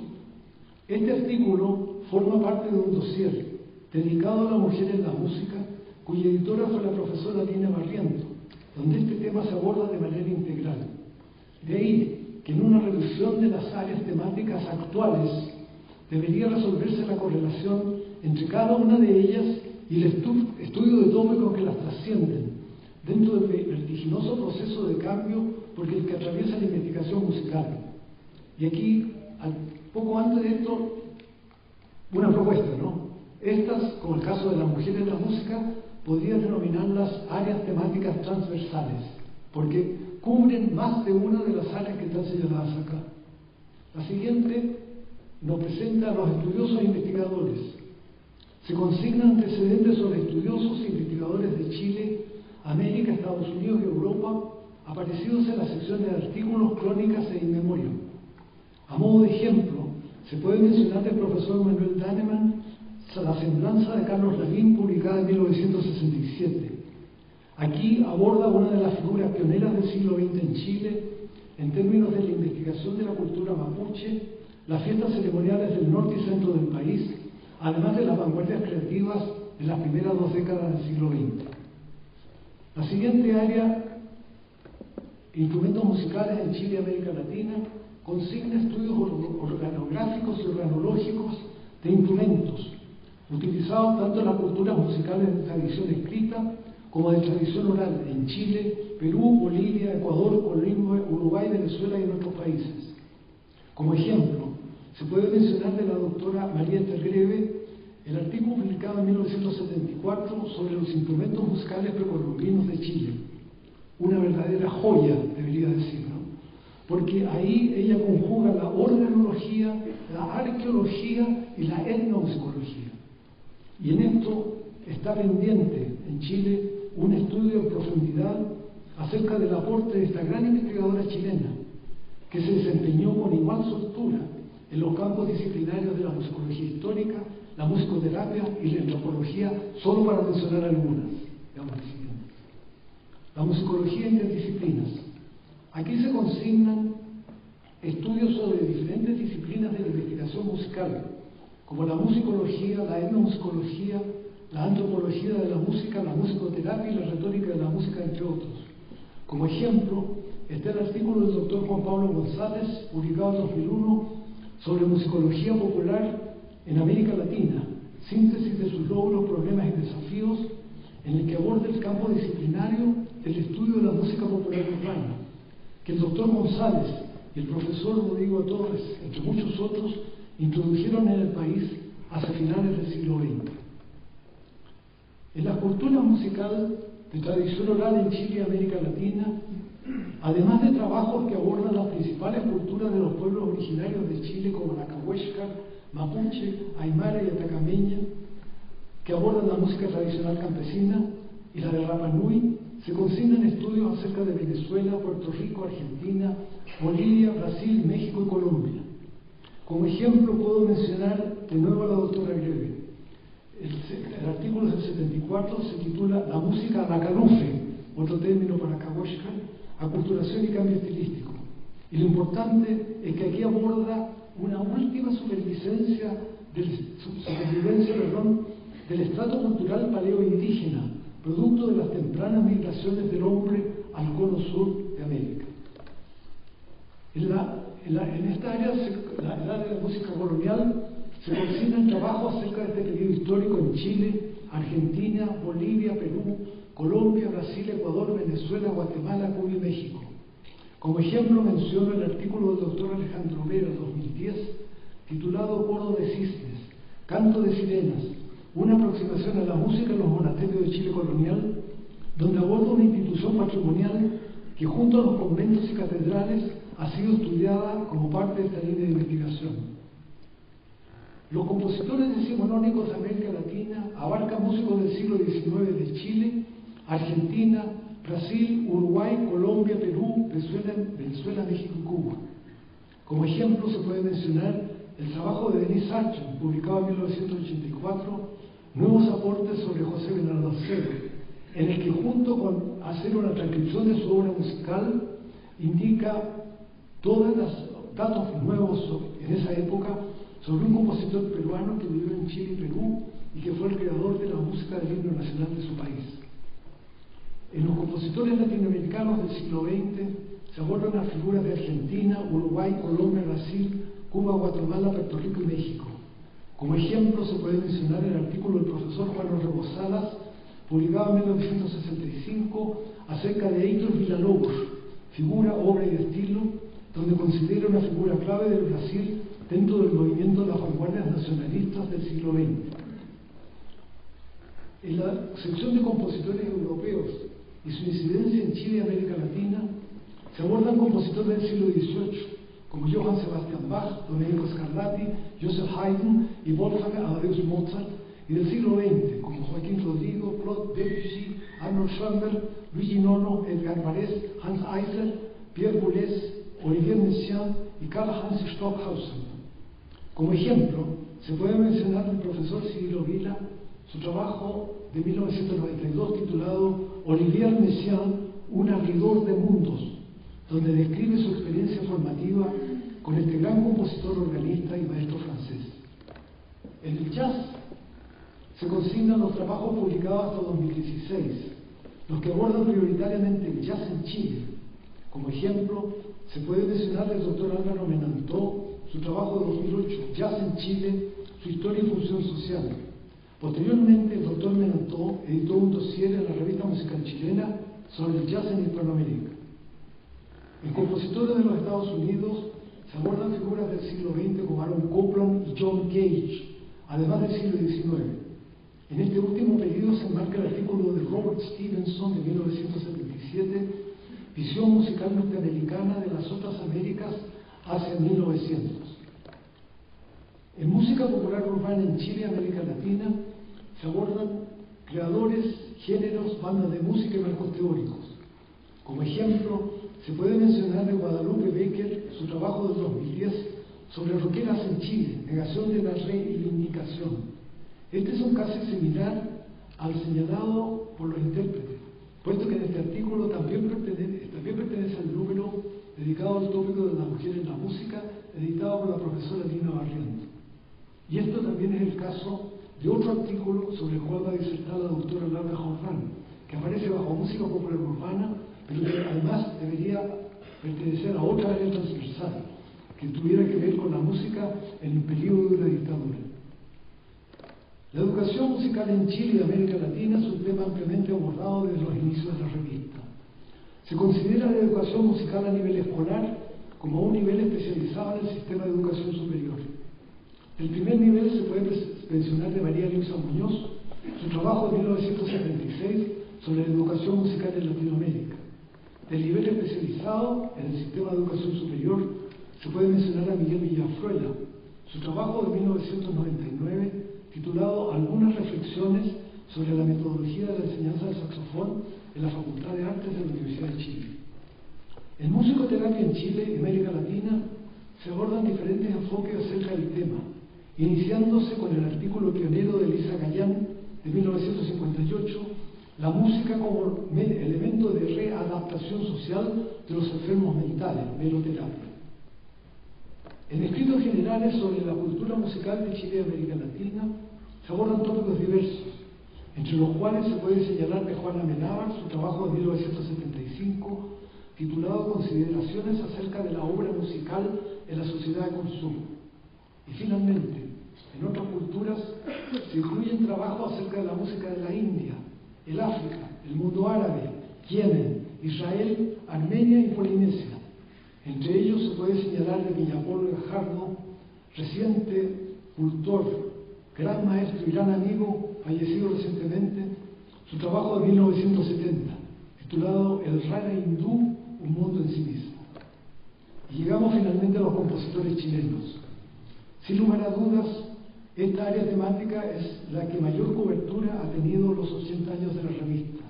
este artículo forma parte de un dossier dedicado a la mujer en la música, cuya editora fue la profesora Lina Barriento, donde este tema se aborda de manera integral. De ahí que en una revisión de las áreas temáticas actuales debería resolverse la correlación entre cada una de ellas y el estudio de tópicos que las trascienden, dentro del vertiginoso proceso de cambio por el que atraviesa la investigación musical. Y aquí, poco antes de esto, una propuesta, ¿no? Estas, como el caso de la mujer en la música, podría denominarlas áreas temáticas transversales, porque cubren más de una de las áreas que están señaladas acá. La siguiente nos presenta a los estudiosos e investigadores. Se consignan antecedentes sobre estudiosos e investigadores de Chile, América, Estados Unidos y Europa, aparecidos en la sección de artículos, crónicas e inmemoria. A modo de ejemplo, se puede mencionar del profesor Manuel Daneman La semblanza de Carlos Lavín, publicada en 1967. Aquí aborda una de las figuras pioneras del siglo XX en Chile, en términos de la investigación de la cultura mapuche, las fiestas ceremoniales del norte y centro del país, además de las vanguardias creativas de las primeras 2 décadas del siglo XX. La siguiente área, instrumentos musicales en Chile y América Latina, consigna estudios organográficos y organológicos de instrumentos, utilizados tanto en las culturas musicales de tradición escrita como de tradición oral en Chile, Perú, Bolivia, Ecuador, Colombia, Uruguay, Venezuela y en otros países. Como ejemplo, se puede mencionar de la doctora María Esther Greve el artículo publicado en 1974 sobre los instrumentos musicales precolombinos de Chile. Una verdadera joya, debería decir, ¿no? Porque ahí ella conjuga la organología, la arqueología y la etnomusicología. Y en esto está pendiente en Chile un estudio en profundidad acerca del aporte de esta gran investigadora chilena, que se desempeñó con igual soltura en los campos disciplinarios de la musicología histórica, la musicoterapia y la antropología, solo para mencionar algunas. Veamos el siguiente. La musicología interdisciplinas. Aquí se consignan estudios sobre diferentes disciplinas de la investigación musical, como la musicología, la etnomusicología, la antropología de la música, la musicoterapia y la retórica de la música, entre otros. Como ejemplo, está el artículo del doctor Juan Pablo González, publicado en 2001, sobre musicología popular en América Latina, síntesis de sus logros, problemas y desafíos, en el que aborda el campo disciplinario del estudio de la música popular urbana, que el doctor González y el profesor Rodrigo Torres, entre muchos otros, introdujeron en el país hacia finales del siglo XX. En la cultura musical de tradición oral en Chile y América Latina, además de trabajos que abordan las principales culturas de los pueblos originarios de Chile como la cahuéscar, mapuche, aymara y atacameña, que abordan la música tradicional campesina, y la de Rapa Nui, se consignan estudios acerca de Venezuela, Puerto Rico, Argentina, Bolivia, Brasil, México y Colombia. Como ejemplo puedo mencionar de nuevo a la doctora Greve. El artículo del 74 se titula La música Bacalufe, otro término para cahuéscar, aculturación y cambio estilístico. Y lo importante es que aquí aborda una última supervivencia del estrato cultural paleoindígena, producto de las tempranas migraciones del hombre al cono sur de América. En esta área, el área de la música colonial, se consignan trabajos acerca de este periodo histórico en Chile, Argentina, Bolivia, Perú, Colombia, Brasil, Ecuador, Venezuela, Guatemala, Cuba y México. Como ejemplo menciono el artículo del doctor Alejandro Vera, 2010, titulado Coro de Cisnes, Canto de Sirenas, una aproximación a la música en los monasterios de Chile colonial, donde aborda una institución patrimonial que junto a los conventos y catedrales ha sido estudiada como parte de esta línea de investigación. Los compositores decimonónicos de América Latina abarcan músicos del siglo XIX de Chile, Argentina, Brasil, Uruguay, Colombia, Perú, Venezuela, México y Cuba. Como ejemplo se puede mencionar el trabajo de Denis Archon, publicado en 1984, Nuevos aportes sobre José Bernardo Acedo, en el que junto con hacer una transcripción de su obra musical, indica todos los datos nuevos en esa época sobre un compositor peruano que vivió en Chile y Perú y que fue el creador de la música del himno nacional de su país. En los compositores latinoamericanos del siglo XX se abordan las figuras de Argentina, Uruguay, Colombia, Brasil, Cuba, Guatemala, Puerto Rico y México. Como ejemplo se puede mencionar el artículo del profesor Juan Orrego Salas, publicado en 1965, acerca de Heitor Villa-Lobos, figura, obra y estilo, donde considera una figura clave del Brasil dentro del movimiento de las vanguardias nacionalistas del siglo XX. En la sección de compositores europeos y su incidencia en Chile y América Latina, se abordan compositores del siglo XVIII, como Johann Sebastian Bach, Domenico Scarlatti, Joseph Haydn y Wolfgang Amadeus Mozart, y del siglo XX, como Joaquín Rodrigo, Claude Debussy, Arnold Schoenberg, Luigi Nono, Edgar Varese, Hans Eisler, Pierre Boulez, Olivier Messiaen y Karl-Heinz Stockhausen. Como ejemplo, se puede mencionar el profesor Cirilo Vila, su trabajo de 1992 titulado Olivier Messiaen, un abridor de mundos, donde describe su experiencia formativa con este gran compositor, organista y maestro francés. En el jazz se consignan los trabajos publicados hasta 2016, los que abordan prioritariamente el jazz en Chile. Como ejemplo, se puede mencionar el doctor Álvaro Menantó, su trabajo de 2008, Jazz en Chile, su historia y función social. Posteriormente, el doctor Menantó editó un dossier en la revista musical chilena sobre el jazz en Hispanoamérica. En compositores de los Estados Unidos se abordan figuras del siglo XX como Aaron Copland y John Cage, además del siglo XIX. En este último periodo se enmarca el artículo de Robert Stevenson de 1977, Visión musical norteamericana de las otras Américas hacia 1900. En música popular urbana en Chile y América Latina se abordan creadores, géneros, bandas de música y marcos teóricos. Como ejemplo, se puede mencionar de Guadalupe Becker su trabajo del 2010 sobre roqueras en Chile, negación de la reivindicación. Este es un caso similar al señalado por los intérpretes, puesto que en este artículo también pertenece al número dedicado al tópico de la mujer en la música, editado por la profesora Lina Barriento. Y esto también es el caso de otro artículo sobre el cual va a disertar la doctora Laura Jordán, que aparece bajo música popular urbana, pero que además debería pertenecer a otra área transversal que tuviera que ver con la música en el periodo de la dictadura. La educación musical en Chile y América Latina es un tema ampliamente abordado desde los inicios de la revista. Se considera la educación musical a nivel escolar como un nivel especializado en el sistema de educación superior. El primer nivel se puede mencionar de María Luisa Muñoz, su trabajo de 1976 sobre la educación musical en Latinoamérica. Del nivel especializado en el sistema de educación superior se puede mencionar a Miguel Villafruela, su trabajo de 1999 titulado Algunas reflexiones sobre la metodología de la enseñanza del saxofón en la Facultad de Artes de la Universidad de Chile. En musicoterapia en Chile y América Latina se abordan diferentes enfoques acerca del tema, iniciándose con el artículo pionero de Elisa Gallán de 1958, la música como elemento de readaptación social de los enfermos mentales, meloterapia. En escritos generales sobre la cultura musical de Chile y América Latina se abordan tópicos diversos, entre los cuales se puede señalar de Juana Amenábar su trabajo de 1975 titulado Consideraciones acerca de la obra musical en la sociedad de consumo. Y finalmente, en otras culturas se incluyen trabajos acerca de la música de la India, el África, el mundo árabe, Yemen, Israel, Armenia y Polinesia. Entre ellos se puede señalar de Villapol Gajardo, reciente cultor, gran maestro y gran amigo, fallecido recientemente, su trabajo de 1970, titulado El Raga Hindú, un mundo en sí mismo. Y llegamos finalmente a los compositores chilenos. Sin lugar a dudas, esta área temática es la que mayor cobertura ha tenido los 80 años de la revista.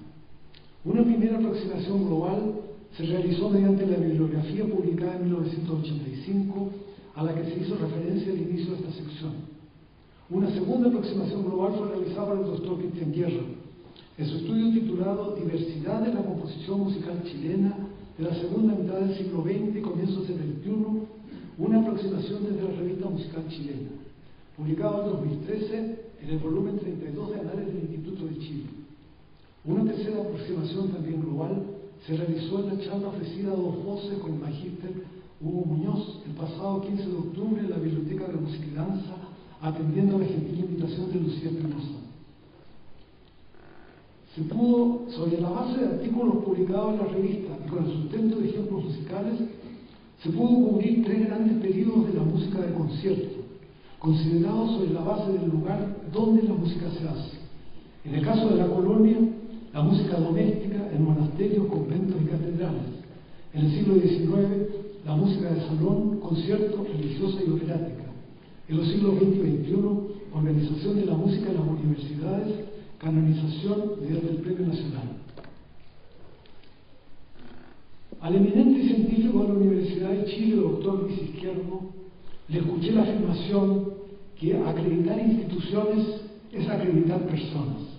Una primera aproximación global se realizó mediante la bibliografía publicada en 1985, a la que se hizo referencia al inicio de esta sección. Una segunda aproximación global fue realizada por el doctor Cristian Guerra, en su estudio titulado Diversidad de la composición musical chilena de la segunda mitad del siglo XX y comienzos del XXI, una aproximación desde la revista musical chilena, publicado en 2013 en el volumen 32 de Anales del Instituto de Chile. Una tercera aproximación también global se realizó en la charla ofrecida a dos voces con el magíster Hugo Muñoz el pasado 15 de octubre en la Biblioteca de Música y Danza, atendiendo a la gentil invitación de Lucía Espinosa. Se pudo, sobre la base de artículos publicados en la revista y con el sustento de ejemplos musicales, se pudo cubrir tres grandes periodos de la música de concierto, considerados sobre la base del lugar donde la música se hace. En el caso de la colonia, la música doméstica en monasterios, conventos y catedrales. En el siglo XIX, la música de salón, concierto, religiosa y operática. En los siglos XX y XXI, organización de la música en las universidades, canonización mediante el Premio Nacional. Al eminente científico de la Universidad de Chile, doctor Luis Izquierdo, le escuché la afirmación que acreditar instituciones es acreditar personas.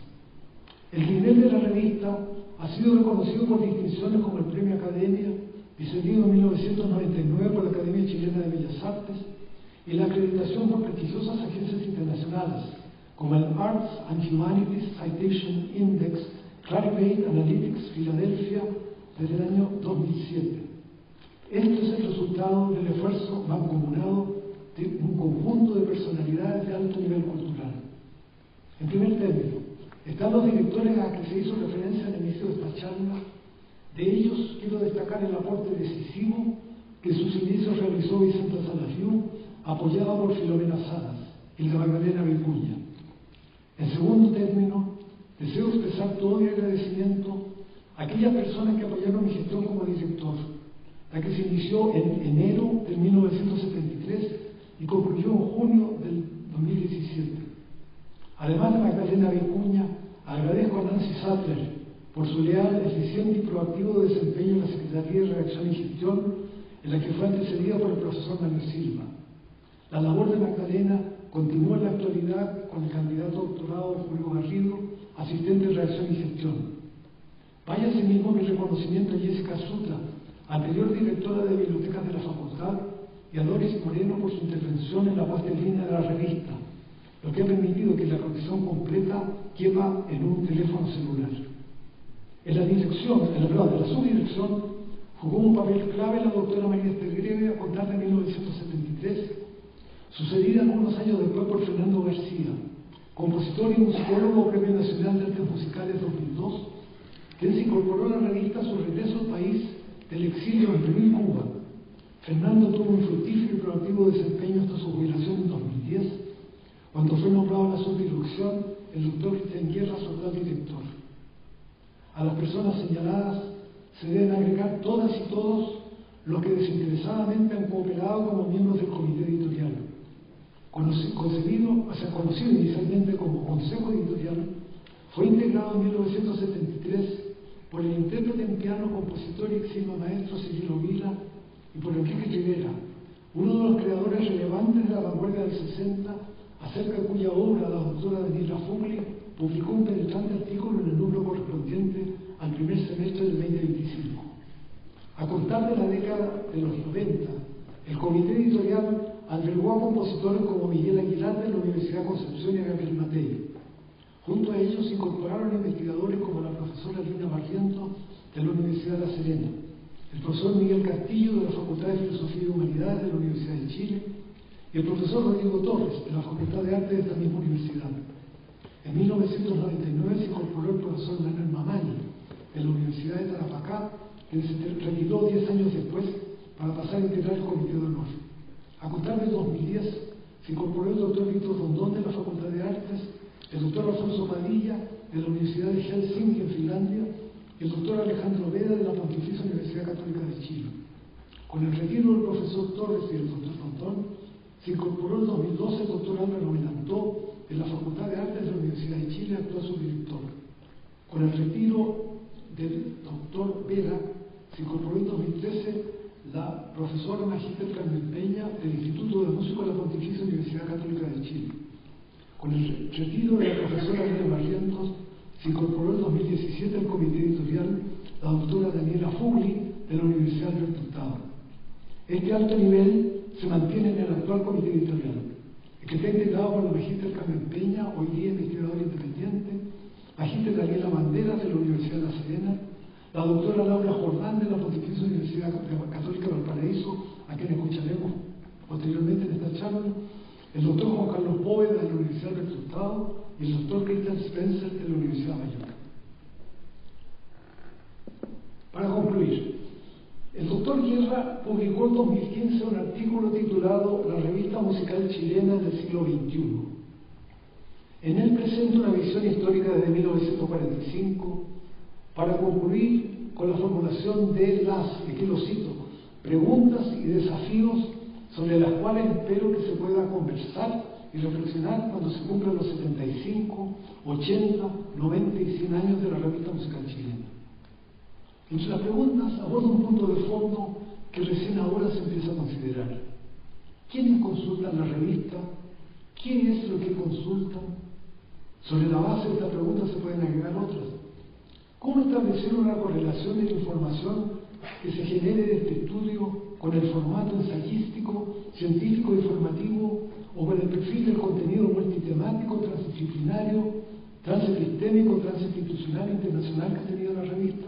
El nivel de la revista ha sido reconocido por distinciones como el Premio Academia, distinguido en 1999 por la Academia Chilena de Bellas Artes, y la acreditación por prestigiosas agencias internacionales, como el Arts and Humanities Citation Index, Clarivate Analytics, Filadelfia, desde el año 2007. Esto es el resultado del esfuerzo mancomunado de un conjunto de personalidades de alto nivel cultural. En primer término, están los directores a que se hizo referencia al inicio de esta charla. De ellos quiero destacar el aporte decisivo que en sus inicios realizó Vicenta Salafiú, apoyada por Filomena Salas y la Magdalena Vicuña. En segundo término, deseo expresar todo mi agradecimiento a aquellas personas que apoyaron mi gestión como director, la que se inició en enero de 1973 y concluyó en junio del 2017. Además de Magdalena Vicuña, agradezco a Nancy Sattler por su leal, eficiente y proactivo desempeño en la Secretaría de Redacción y Gestión, en la que fue antecedida por el profesor Manuel Silva. La labor de Magdalena continúa en la actualidad con el candidato doctorado Julio Garrido, asistente de Redacción y Gestión. Vaya asimismo mi reconocimiento a Jessica Suta, anterior directora de bibliotecas de la facultad, y a Doris Moreno por su intervención en la puesta en línea de la revista, lo que ha permitido que la colección completa quepa en un teléfono celular. En la subdirección jugó un papel clave la doctora María Esther Greve a contar de 1973, sucedida algunos años después por Fernando García, compositor y musicólogo Premio Nacional de Artes Musicales 2002, quien se incorporó a la revista a su regreso al país del exilio en Perú y Cuba. Fernando tuvo un fructífero y proactivo desempeño hasta su jubilación en 2010, cuando fue nombrado a la subdirección el doctor Cristian Guerra, su actual director. A las personas señaladas se deben agregar todas y todos los que desinteresadamente han cooperado como miembros del comité editorial. Conocido inicialmente como Consejo Editorial, fue integrado en 1973 por el intérprete en piano, compositor y eximio maestro Cirilo Vila y por Enrique Rivera, uno de los creadores relevantes de la vanguardia del 60, acerca de cuya obra la doctora Daniela Fugli publicó un penetrante artículo en el número correspondiente al primer semestre del 2025. A contar de la década de los 90, el comité editorial albergó a compositores como Miguel Aguilar de la Universidad de Concepción y a Gabriel Matei. Junto a ellos se incorporaron investigadores como la profesora Lina Barrientos de la Universidad de La Serena, el profesor Miguel Castillo de la Facultad de Filosofía y Humanidades de la Universidad de Chile y el profesor Rodrigo Torres de la Facultad de Arte de esta misma universidad. En 1999 se incorporó el profesor Manuel Mamani de la Universidad de Tarapacá, que se retiró 10 años después para pasar a integrar el Comité de Honor. A contar de 2010 se incorporó el doctor Víctor Rondón de la Facultad de Artes, el doctor Alfonso Padilla de la Universidad de Helsinki en Finlandia y el doctor Alejandro Veda de la Pontificia Universidad Católica de Chile. Con el retiro del profesor Torres y del doctor Rondón, se incorporó en 2012 el doctor Álvaro Melantó de la Facultad de Artes de la Universidad de Chile, actual subdirector. Con el retiro del doctor Vela, se incorporó en 2013 la profesora magíster Carmen Peña del Instituto de Música de la Pontificia Universidad Católica de Chile. Con el retiro de la profesora Lina Barrientos, se incorporó en 2017 al comité editorial la doctora Daniela Fugli de la Universidad Alberto Hurtado. Este alto nivel se mantiene en el actual comité editorial, que está integrado por la magíster Carmen Peña, hoy día investigadora independiente, magíster Daniela Banderas de la Universidad de La Serena, la doctora Laura Jordán de la Pontificia Universidad Católica de Valparaíso, a quien escucharemos posteriormente en esta charla, el doctor Juan Carlos Bóveda de la Universidad de Alberto Hurtado y el doctor Christian Spencer de la Universidad Mayor. Para concluir, el doctor Guerra publicó en 2015 un artículo titulado La revista musical chilena del siglo XXI. En él presenta una visión histórica desde 1945 para concluir con la formulación de las, y aquí lo cito, preguntas y desafíos sobre las cuales espero que se pueda conversar y reflexionar cuando se cumplan los 75, 80, 90 y 100 años de la revista musical chilena. Entre las preguntas aborda un punto de fondo que recién ahora se empieza a considerar. ¿Quiénes consultan la revista? ¿Qué es lo que consultan? Sobre la base de esta pregunta se pueden agregar otras. ¿Cómo establecer una correlación de la información que se genere de este estudio con el formato ensayístico, científico y formativo o con el perfil del contenido multitemático, transdisciplinario, transepistémico, transinstitucional e internacional que ha tenido la revista?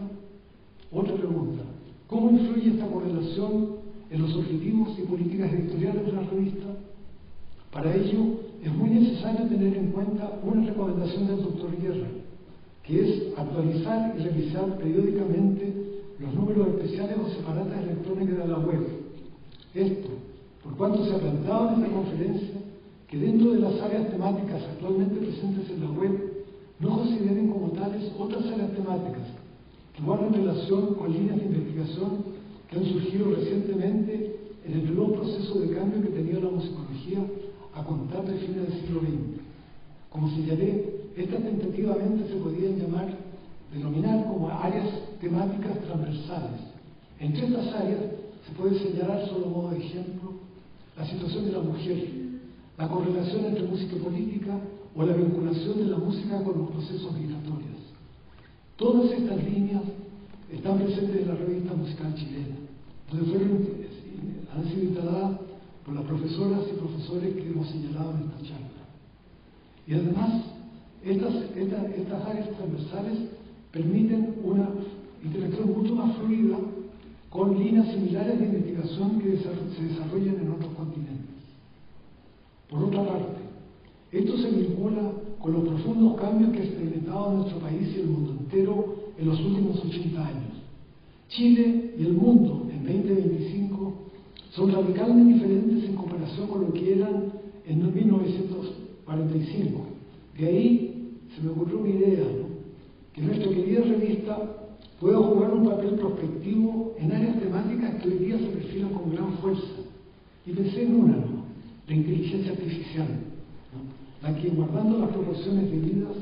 Otra pregunta, ¿cómo influye esta correlación en los objetivos y políticas editoriales de la revista? Para ello, es muy necesario tener en cuenta una recomendación del doctor Guerra, que es actualizar y revisar periódicamente los números especiales o separatas electrónicas de la web. Esto, por cuanto se ha planteado en esta conferencia, que dentro de las áreas temáticas actualmente presentes en la web, no consideren como tales otras áreas temáticas que guardan relación con líneas de investigación que han surgido recientemente en el veloz proceso de cambio que ha tenido la musicología a contar de fines del siglo XX. Como señalé, estas tentativamente se podían denominar como áreas temáticas transversales. Entre estas áreas se puede señalar, solo a modo de ejemplo, la situación de la mujer, la correlación entre música y política o la vinculación de la música con los procesos migratorios. Todas estas líneas están presentes en la revista musical chilena, donde han sido instaladas por las profesoras y profesores que hemos señalado en esta charla. Y además, estas áreas transversales permiten una interacción mucho más fluida con líneas similares de investigación que se desarrollan en otros continentes. Por otra parte, esto se vincula con los profundos cambios que ha experimentado nuestro país y el mundo entero en los últimos 80 años. Chile y el mundo en 2025 son radicalmente diferentes en comparación con lo que eran en 1945. De ahí se me ocurrió una idea, ¿no? Que nuestra querida revista pueda jugar un papel prospectivo en áreas temáticas que hoy día se perfilan con gran fuerza. Y pensé en una, ¿no? La inteligencia artificial, ¿no? La que, guardando las proporciones debidas,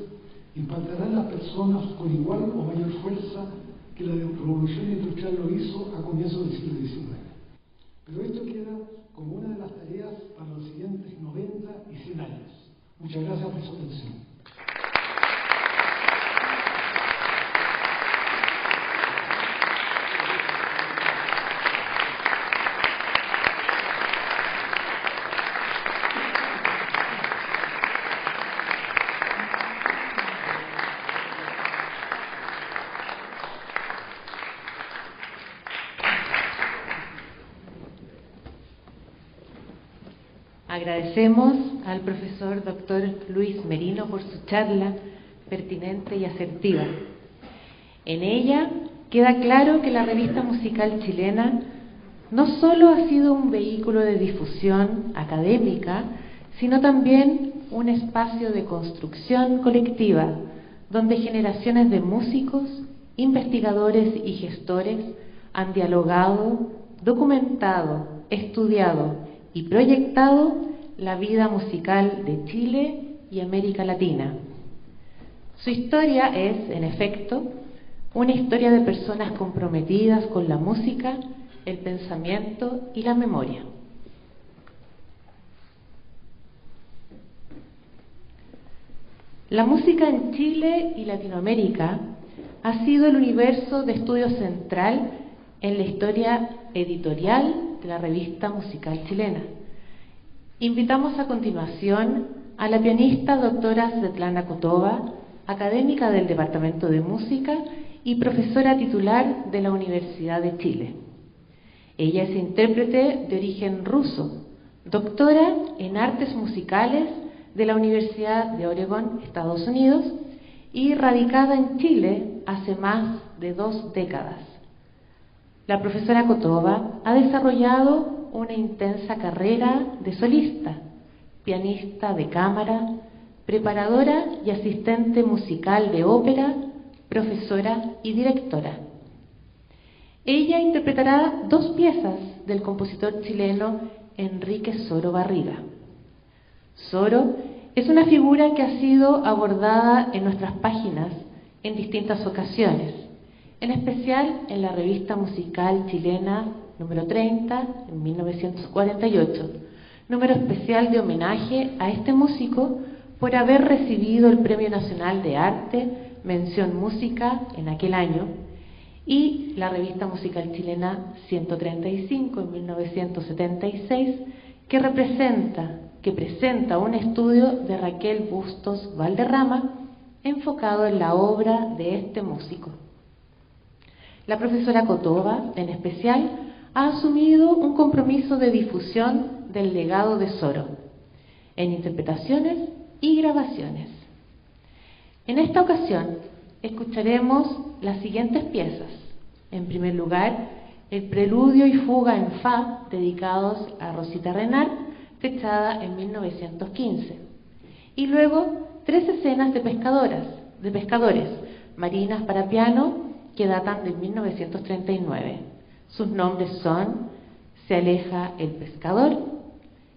impactará en las personas con igual o mayor fuerza que la revolución industrial lo hizo a comienzos del siglo XIX. Pero esto queda como una de las tareas para los siguientes 90 y 100 años. Muchas gracias por su atención. Agradecemos al profesor Dr. Luis Merino por su charla pertinente y asertiva. En ella queda claro que la revista musical chilena no solo ha sido un vehículo de difusión académica, sino también un espacio de construcción colectiva, donde generaciones de músicos, investigadores y gestores han dialogado, documentado, estudiado y proyectado la vida musical de Chile y América Latina. Su historia es, en efecto, una historia de personas comprometidas con la música, el pensamiento y la memoria. La música en Chile y Latinoamérica ha sido el universo de estudio central en la historia editorial de la revista musical chilena. Invitamos a continuación a la pianista doctora Svetlana Kotova, académica del Departamento de Música y profesora titular de la Universidad de Chile. Ella es intérprete de origen ruso, doctora en artes musicales de la Universidad de Oregón, Estados Unidos, y radicada en Chile hace más de 2 décadas. La profesora Kotova ha desarrollado una intensa carrera de solista, pianista de cámara, preparadora y asistente musical de ópera, profesora y directora. Ella interpretará 2 piezas del compositor chileno Enrique Soro Barriga. Soro es una figura que ha sido abordada en nuestras páginas en distintas ocasiones, en especial en la revista musical chilena número 30, en 1948, número especial de homenaje a este músico por haber recibido el Premio Nacional de Arte, mención música en aquel año, y la revista musical chilena 135, en 1976, que presenta un estudio de Raquel Bustos Valderrama enfocado en la obra de este músico. La profesora Kotova, en especial, ha asumido un compromiso de difusión del legado de Soro, en interpretaciones y grabaciones. En esta ocasión, escucharemos las siguientes piezas. En primer lugar, el preludio y fuga en fa, dedicados a Rosita Renard, fechada en 1915. Y luego, 3 escenas de pescadores, marinas para piano, que datan de 1939. Sus nombres son Se aleja el pescador,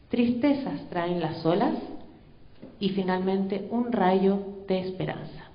Tristezas traen las olas y finalmente Un rayo de esperanza.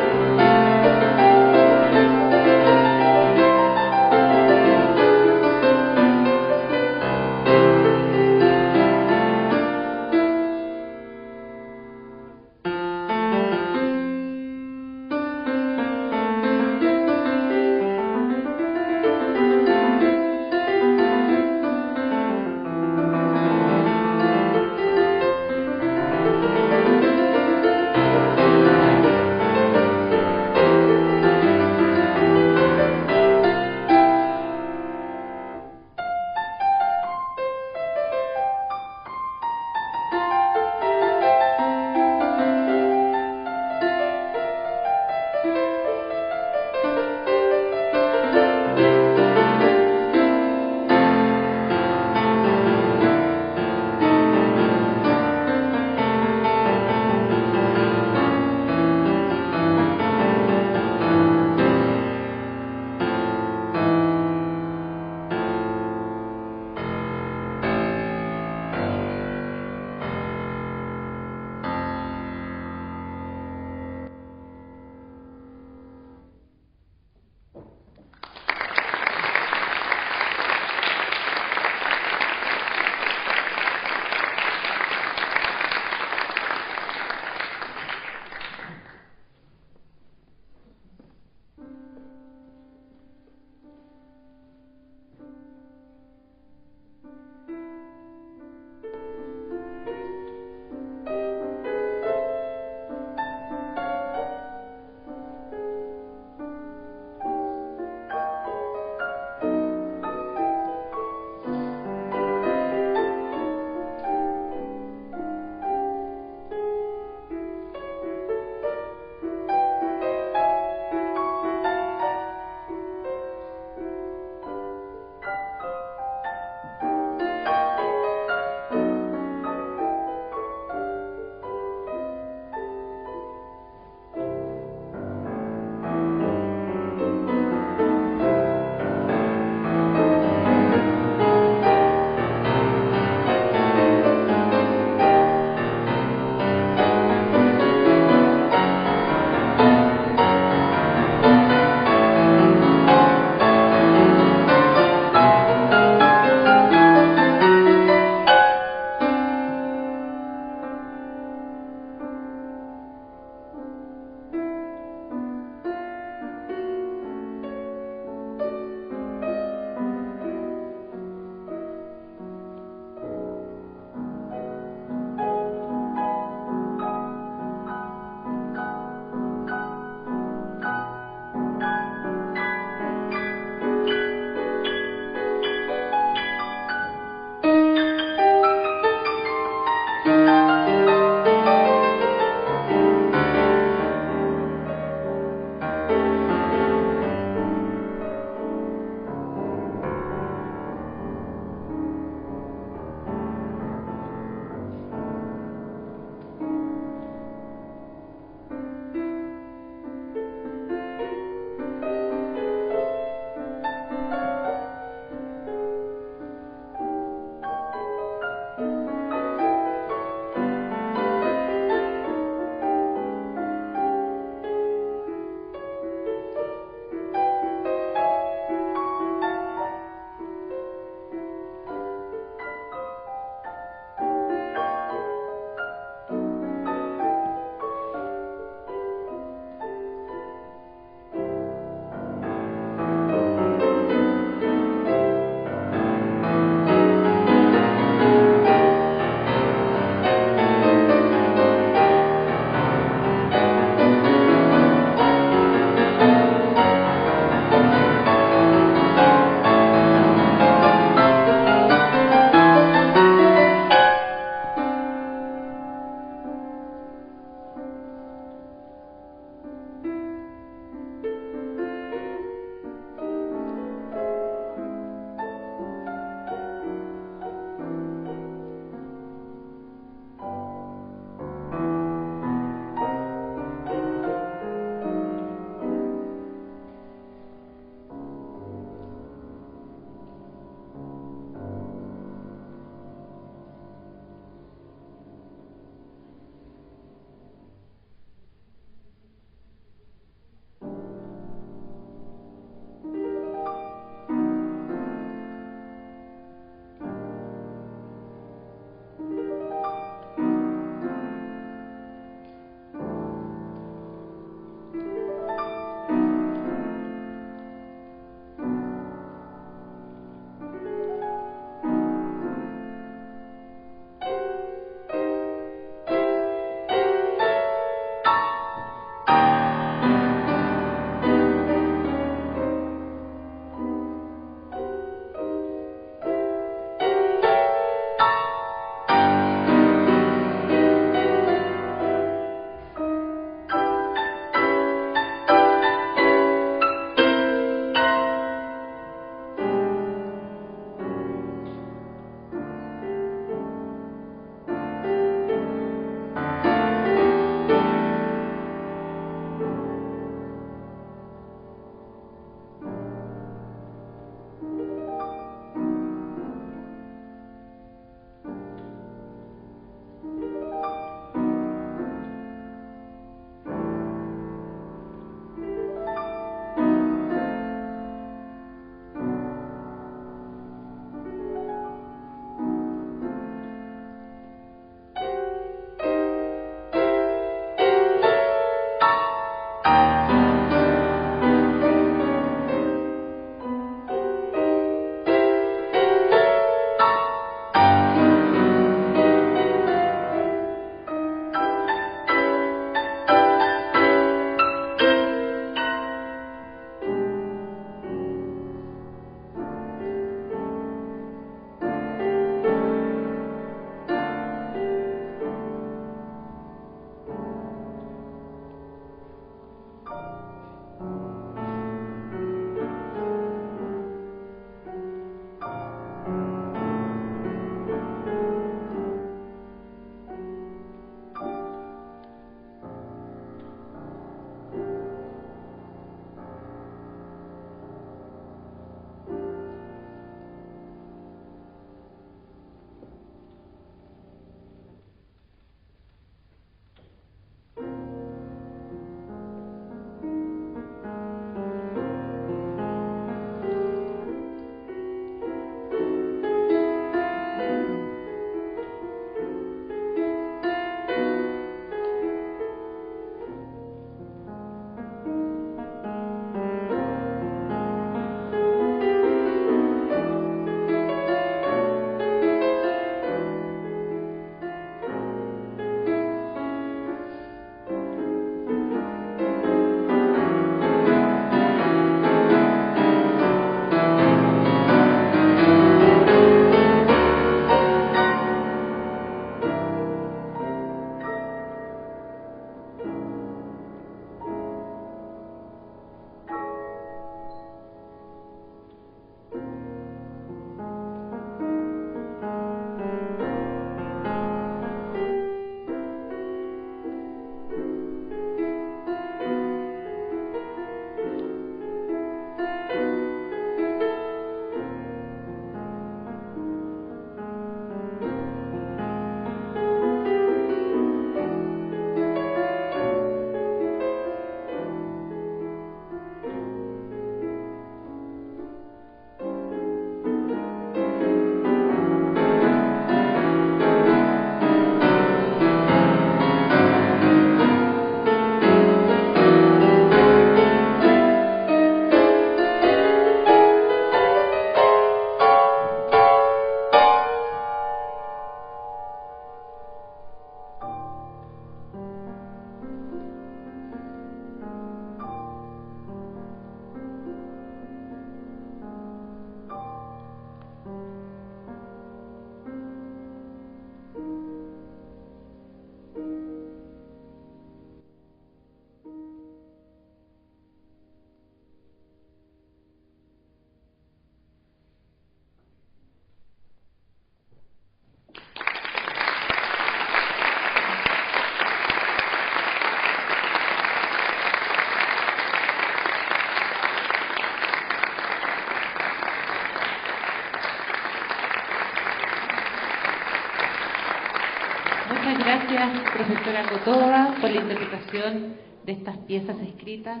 profesora Cotova por la interpretación de estas piezas escritas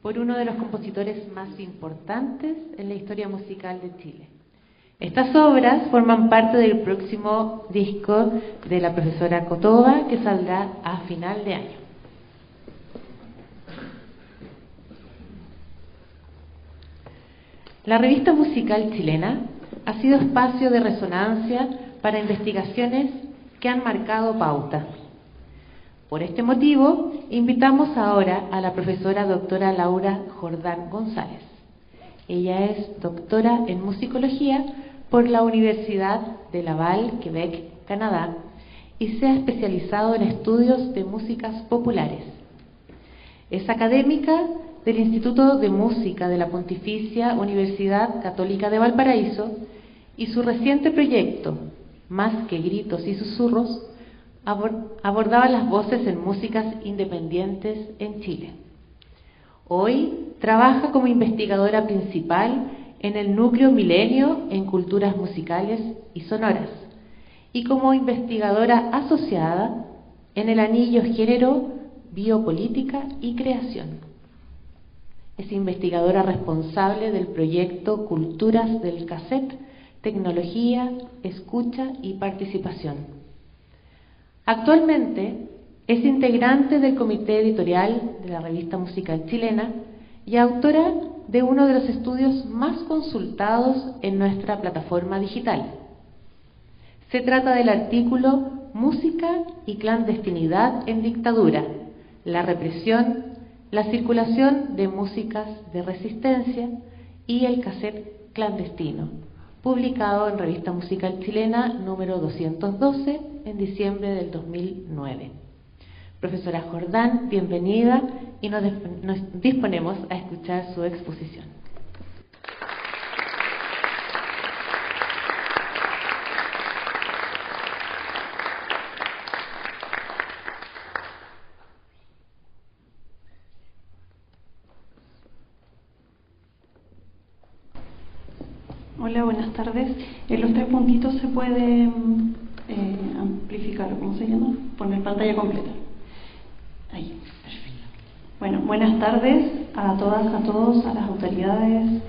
por uno de los compositores más importantes en la historia musical de Chile. Estas obras forman parte del próximo disco de la profesora Cotova, que saldrá a final de año. La revista musical chilena ha sido espacio de resonancia para investigaciones que han marcado pauta. Por este motivo, invitamos ahora a la profesora doctora Laura Jordán González. Ella es doctora en musicología por la Universidad de Laval, Quebec, Canadá, y se ha especializado en estudios de músicas populares. Es académica del Instituto de Música de la Pontificia Universidad Católica de Valparaíso, y su reciente proyecto, Más que gritos y susurros, abordaba las voces en músicas independientes en Chile. Hoy trabaja como investigadora principal en el Núcleo Milenio en Culturas Musicales y Sonoras, y como investigadora asociada en el anillo Género, Biopolítica y Creación. Es investigadora responsable del proyecto Culturas del Cassette, Tecnología, Escucha y Participación. Actualmente es integrante del comité editorial de la revista musical chilena y autora de uno de los estudios más consultados en nuestra plataforma digital. Se trata del artículo Música y clandestinidad en dictadura, la represión, la circulación de músicas de resistencia y el cassette clandestino, publicado en Revista Musical Chilena número 212 en diciembre del 2009. Profesora Jordán, bienvenida, y nos disponemos a escuchar su exposición. Hola, buenas tardes. En los 3 puntitos se puede amplificar, ¿cómo se llama? Poner pantalla completa. Ahí, perfecto. Bueno, buenas tardes a todas, a todos, a las autoridades,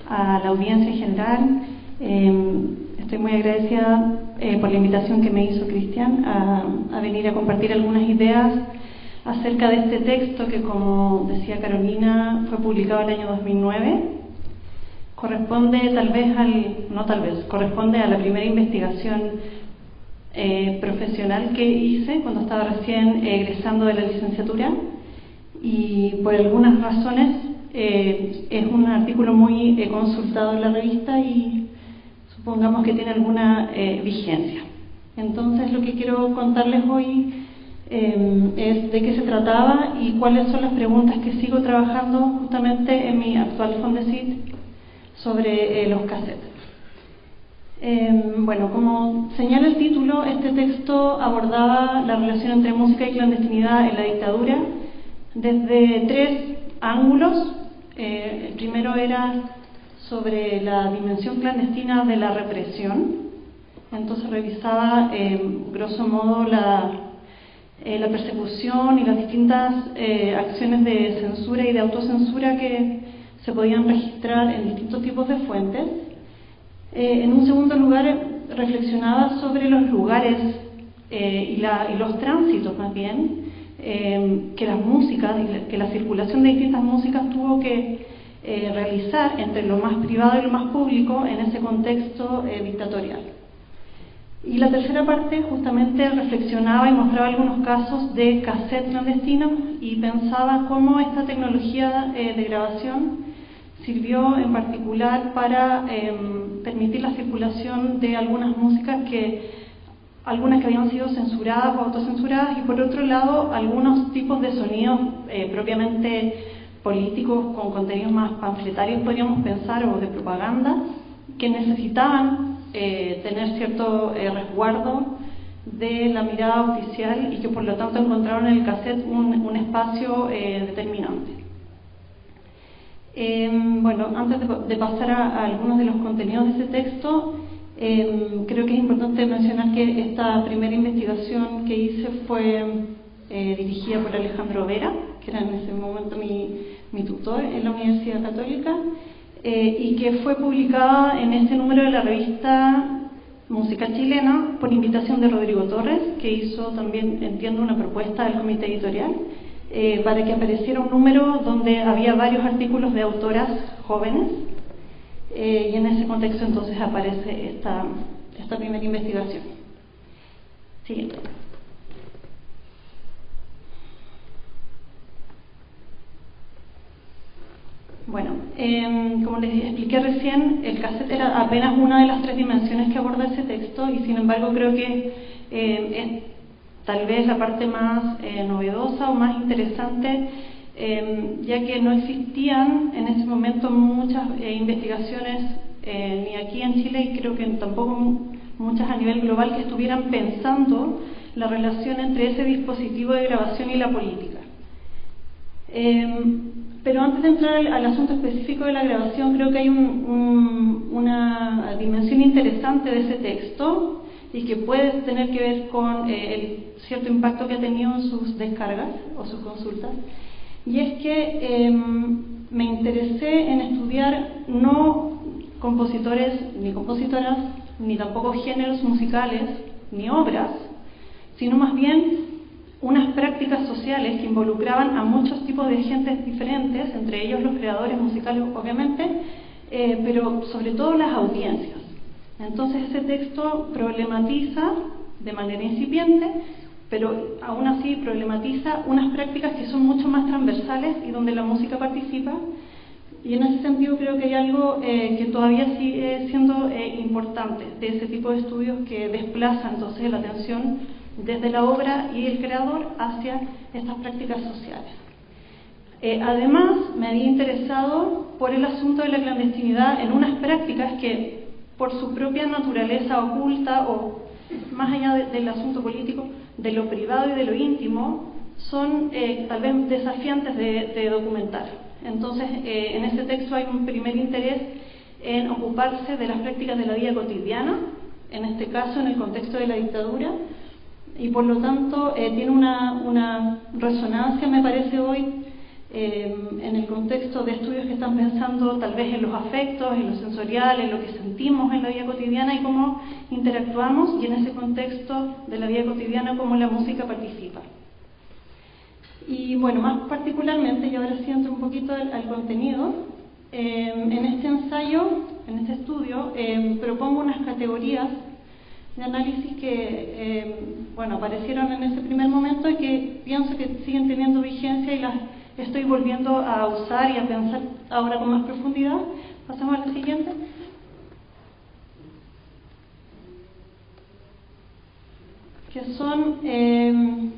a la audiencia en general. Estoy muy agradecida por la invitación que me hizo Cristian a venir a compartir algunas ideas acerca de este texto que, como decía Carolina, fue publicado el año 2009. Corresponde corresponde a la primera investigación profesional que hice cuando estaba recién egresando de la licenciatura, y por algunas razones es un artículo muy consultado en la revista y supongamos que tiene alguna vigencia. Entonces, lo que quiero contarles hoy es de qué se trataba y cuáles son las preguntas que sigo trabajando justamente en mi actual Fondesit sobre los cassettes. Bueno, como señala el título, este texto abordaba la relación entre música y clandestinidad en la dictadura desde 3 ángulos. El primero era sobre la dimensión clandestina de la represión. Entonces revisaba, grosso modo, la persecución y las distintas acciones de censura y de autocensura que se podían registrar en distintos tipos de fuentes. En un segundo lugar, reflexionaba sobre los lugares y los tránsitos, más bien, que las músicas, que la circulación de distintas músicas tuvo que realizar entre lo más privado y lo más público en ese contexto dictatorial. Y la tercera parte justamente reflexionaba y mostraba algunos casos de cassette clandestinos y pensaba cómo esta tecnología de grabación sirvió en particular para permitir la circulación de algunas músicas algunas que habían sido censuradas o autocensuradas, y por otro lado algunos tipos de sonidos propiamente políticos con contenidos más panfletarios, podríamos pensar, o de propaganda, que necesitaban tener cierto resguardo de la mirada oficial y que por lo tanto encontraron en el cassette un espacio determinante. Bueno, antes de pasar a algunos de los contenidos de ese texto, Creo que es importante mencionar que esta primera investigación que hice fue dirigida por Alejandro Vera, que era en ese momento mi tutor en la Universidad Católica, y que fue publicada en este número de la revista Música Chilena por invitación de Rodrigo Torres, que hizo también, entiendo, una propuesta del comité editorial para que apareciera un número donde había varios artículos de autoras jóvenes, y en ese contexto entonces aparece esta primera investigación. Siguiente. Bueno, como les expliqué recién, el cassette era apenas una de las 3 dimensiones que aborda ese texto, y sin embargo creo que es tal vez la parte más novedosa o más interesante, ya que no existían en ese momento muchas investigaciones ni aquí en Chile, y creo que tampoco muchas a nivel global, que estuvieran pensando la relación entre ese dispositivo de grabación y la política. Pero antes de entrar al asunto específico de la grabación, creo que hay una dimensión interesante de ese texto y que puede tener que ver con el cierto impacto que ha tenido en sus descargas o sus consultas. Y es que me interesé en estudiar no compositores ni compositoras, ni tampoco géneros musicales, ni obras, sino más bien unas prácticas sociales que involucraban a muchos tipos de gentes diferentes, entre ellos los creadores musicales, obviamente, pero sobre todo las audiencias. Entonces ese texto problematiza de manera incipiente, pero aún así problematiza unas prácticas que son mucho más transversales y donde la música participa, y en ese sentido creo que hay algo que todavía sigue siendo importante de ese tipo de estudios, que desplaza entonces la atención desde la obra y el creador hacia estas prácticas sociales. Además, me había interesado por el asunto de la clandestinidad en unas prácticas que, por su propia naturaleza oculta, o más allá del asunto político, de lo privado y de lo íntimo, son tal vez desafiantes de documentar. Entonces, en este texto hay un primer interés en ocuparse de las prácticas de la vida cotidiana, en este caso en el contexto de la dictadura, y por lo tanto tiene una resonancia, me parece hoy, en el contexto de estudios que están pensando tal vez en los afectos, en lo sensorial, en lo que sentimos en la vida cotidiana y cómo interactuamos, y en ese contexto de la vida cotidiana cómo la música participa. Y bueno, más particularmente, y ahora sí entro un poquito al contenido, en este ensayo, en este estudio, propongo unas categorías de análisis que bueno, aparecieron en ese primer momento y que pienso que siguen teniendo vigencia, y las estoy volviendo a usar y a pensar ahora con más profundidad. Pasamos a la siguiente. Que son, en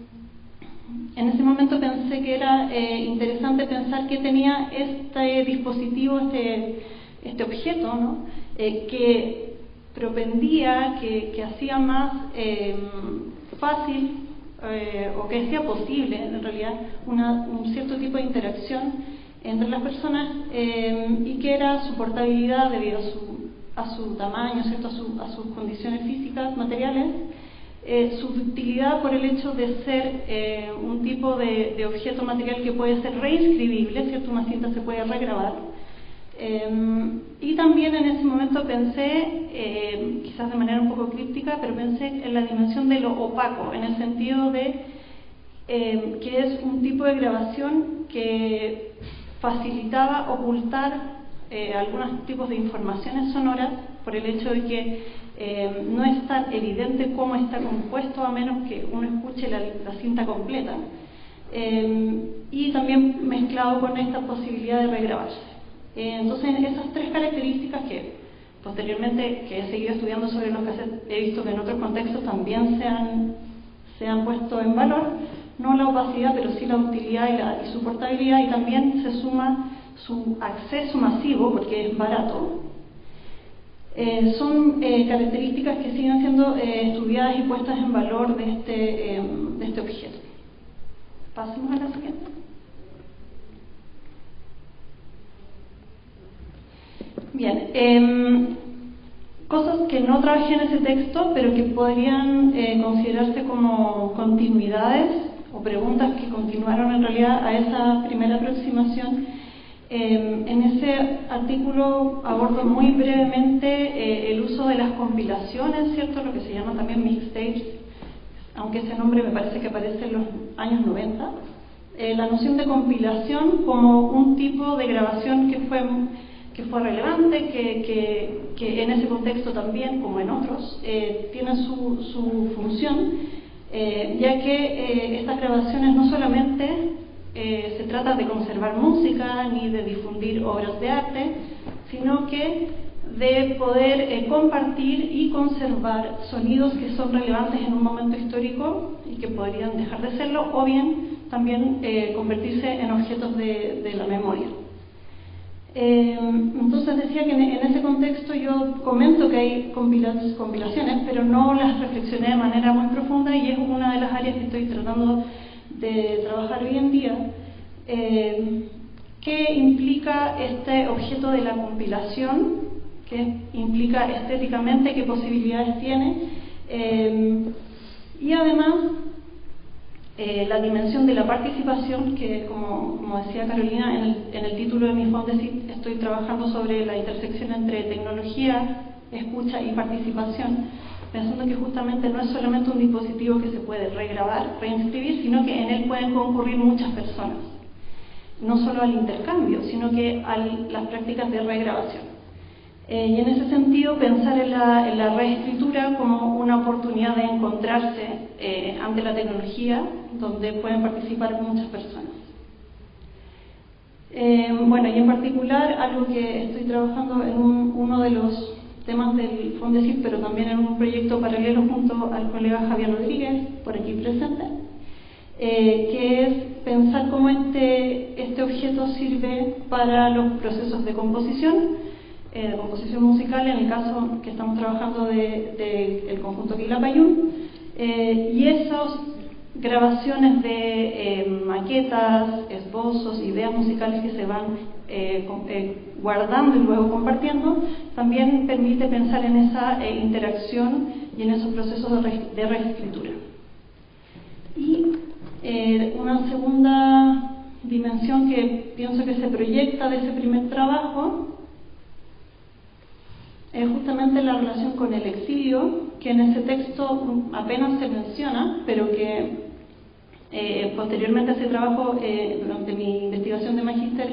ese momento pensé que era interesante pensar que tenía este dispositivo, este objeto, ¿no? Que propendía, que hacía más fácil o que hacía posible en realidad un cierto tipo de interacción entre las personas, y que era su portabilidad debido a su tamaño, ¿cierto? a sus condiciones físicas, materiales, su ductilidad por el hecho de ser un tipo de objeto material que puede ser reinscribible, ¿cierto? Una cinta se puede regrabar. Y también en ese momento pensé, quizás de manera un poco críptica, pero pensé en la dimensión de lo opaco, en el sentido de que es un tipo de grabación que facilitaba ocultar algunos tipos de informaciones sonoras por el hecho de que no es tan evidente cómo está compuesto a menos que uno escuche la cinta completa, y también mezclado con esta posibilidad de regrabarse. Entonces, esas 3 características que posteriormente, que he seguido estudiando sobre los cassettes, he visto que en otros contextos también se han puesto en valor, no la opacidad, pero sí la utilidad y su portabilidad, y también se suma su acceso masivo, porque es barato. Son características que siguen siendo estudiadas y puestas en valor de este objeto. Pasemos a la siguiente. Bien, cosas que no trabajé en ese texto, pero que podrían considerarse como continuidades o preguntas que continuaron en realidad a esa primera aproximación. En ese artículo abordo muy brevemente el uso de las compilaciones, ¿cierto? Lo que se llama también mixtapes, aunque ese nombre me parece que aparece en los años 90. La noción de compilación como un tipo de grabación que fue relevante, que en ese contexto también, como en otros, tiene su función, ya que estas grabaciones no solamente se trata de conservar música ni de difundir obras de arte, sino que de poder compartir y conservar sonidos que son relevantes en un momento histórico y que podrían dejar de serlo, o bien también convertirse en objetos de la memoria. Entonces decía que en ese contexto yo comento que hay compilaciones, pero no las reflexioné de manera muy profunda, y es una de las áreas que estoy tratando de trabajar hoy en día. ¿Qué implica este objeto de la compilación? ¿Qué implica estéticamente? ¿Qué posibilidades tiene? Y además la dimensión de la participación, que como decía Carolina, en el título de mi Fondesit estoy trabajando sobre la intersección entre tecnología, escucha y participación, pensando que justamente no es solamente un dispositivo que se puede regrabar, reinscribir, sino que en él pueden concurrir muchas personas, no solo al intercambio, sino que a las prácticas de regrabación. Y en ese sentido, pensar en la reescritura como una oportunidad de encontrarse ante la tecnología, donde pueden participar muchas personas. Bueno, y en particular, algo que estoy trabajando en uno de los temas del Fondesit, pero también en un proyecto paralelo junto al colega Javier Rodríguez, por aquí presente, que es pensar cómo este objeto sirve para los procesos de composición musical, en el caso que estamos trabajando del conjunto Quilapayún, y esas grabaciones de maquetas, esbozos, ideas musicales que se van guardando y luego compartiendo, también permite pensar en esa interacción y en esos procesos de reescritura. Y una segunda dimensión que pienso que se proyecta de ese primer trabajo es justamente la relación con el exilio, que en ese texto apenas se menciona, pero que posteriormente a ese trabajo, durante mi investigación de magíster,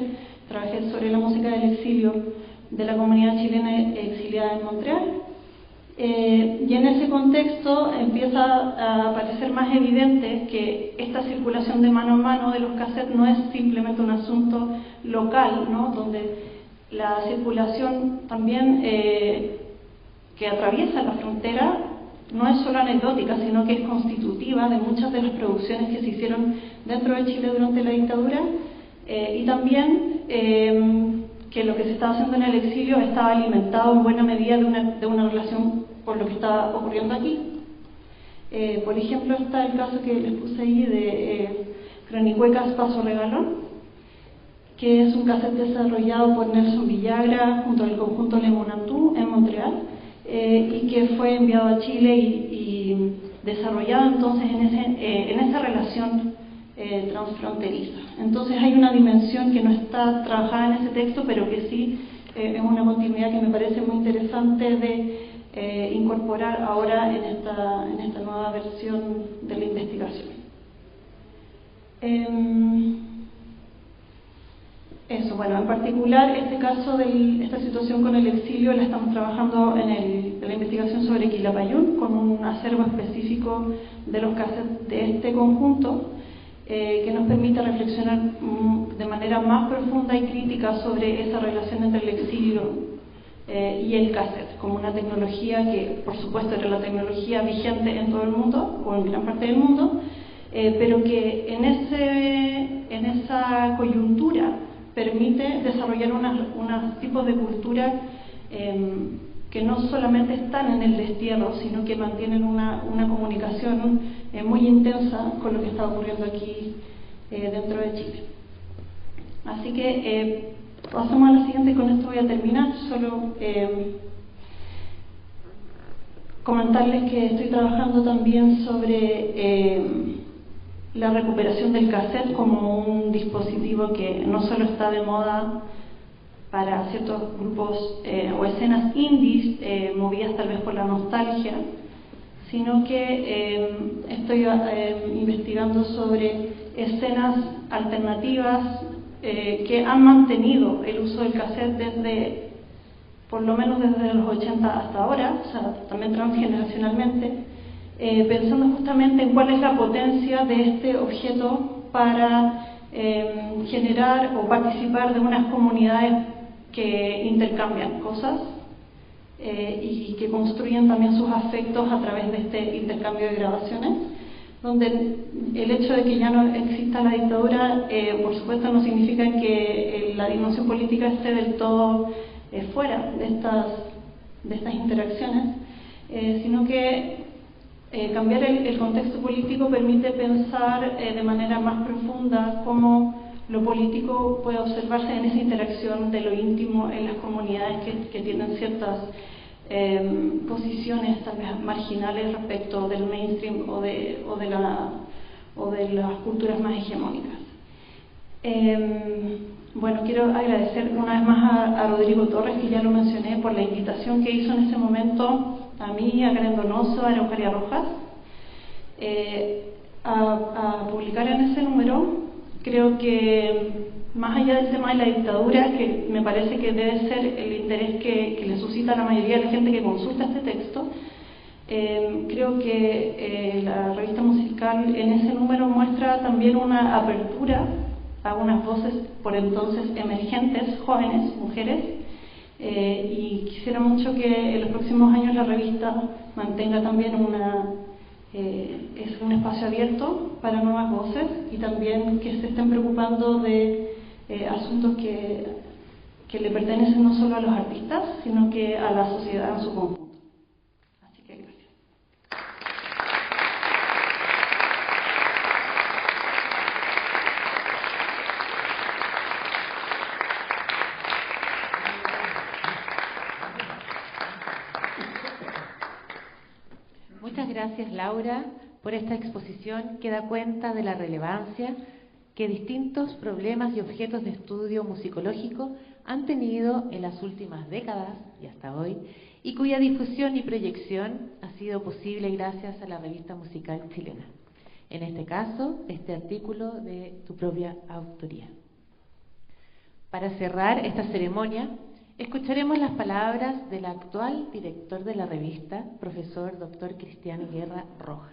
trabajé sobre la música del exilio de la comunidad chilena exiliada en Montreal. Y en ese contexto empieza a aparecer más evidente que esta circulación de mano a mano de los cassettes no es simplemente un asunto local, ¿no? Donde la circulación también que atraviesa la frontera no es solo anecdótica, sino que es constitutiva de muchas de las producciones que se hicieron dentro de Chile durante la dictadura, y también que lo que se estaba haciendo en el exilio estaba alimentado en buena medida de una relación con lo que estaba ocurriendo aquí. Por ejemplo, está el caso que les puse ahí de Cronicuecas Paso Regalón, que es un cassette desarrollado por Nelson Villagra junto al conjunto Lemonantú en Montreal, y que fue enviado a Chile y desarrollado entonces en esa relación transfronteriza. Entonces hay una dimensión que no está trabajada en ese texto, pero que sí es una continuidad que me parece muy interesante de incorporar ahora en esta nueva versión de la investigación. Eso, bueno, en particular este caso de esta situación con el exilio la estamos trabajando en la investigación sobre Quilapayún, con un acervo específico de los cassettes de este conjunto, que nos permite reflexionar de manera más profunda y crítica sobre esa relación entre el exilio y el cassette, como una tecnología que, por supuesto, era la tecnología vigente en todo el mundo, o en gran parte del mundo, pero que en esa coyuntura permite desarrollar unos tipos de cultura que no solamente están en el destierro, sino que mantienen una comunicación muy intensa con lo que está ocurriendo aquí dentro de Chile. Así que pasamos a la siguiente, y con esto voy a terminar. Solo comentarles que estoy trabajando también sobre la recuperación del cassette como un dispositivo que no solo está de moda para ciertos grupos o escenas indies movidas tal vez por la nostalgia, sino que estoy investigando sobre escenas alternativas que han mantenido el uso del cassette por lo menos desde los 80 hasta ahora, o sea, también transgeneracionalmente, pensando justamente en cuál es la potencia de este objeto para generar o participar de unas comunidades que intercambian cosas y que construyen también sus afectos a través de este intercambio de grabaciones, donde el hecho de que ya no exista la dictadura, por supuesto, no significa que la dimensión política esté del todo fuera de estas interacciones, sino que cambiar el contexto político permite pensar de manera más profunda cómo lo político puede observarse en esa interacción de lo íntimo en las comunidades que tienen ciertas posiciones tal vez marginales respecto del mainstream o de las culturas más hegemónicas. Bueno, quiero agradecer una vez más a Rodrigo Torres, que ya lo mencioné, por la invitación que hizo en ese momento a mí, a Karen Donoso, a Araucaria Rojas, a publicar en ese número. Creo que más allá del tema de la dictadura, que me parece que debe ser el interés que le suscita a la mayoría de la gente que consulta este texto, creo que la revista musical en ese número muestra también una apertura a unas voces por entonces emergentes, jóvenes, mujeres, y quisiera mucho que en los próximos años la revista mantenga también es un espacio abierto para nuevas voces y también que se estén preocupando de asuntos que le pertenecen no solo a los artistas, sino que a la sociedad en su conjunto. Así que gracias. Muchas gracias, Laura, por esta exposición que da cuenta de la relevancia que distintos problemas y objetos de estudio musicológico han tenido en las últimas décadas y hasta hoy, y cuya difusión y proyección ha sido posible gracias a la revista musical chilena. En este caso, este artículo de tu propia autoría. Para cerrar esta ceremonia, escucharemos las palabras del actual director de la revista, profesor Dr. Cristian Guerra Rojas.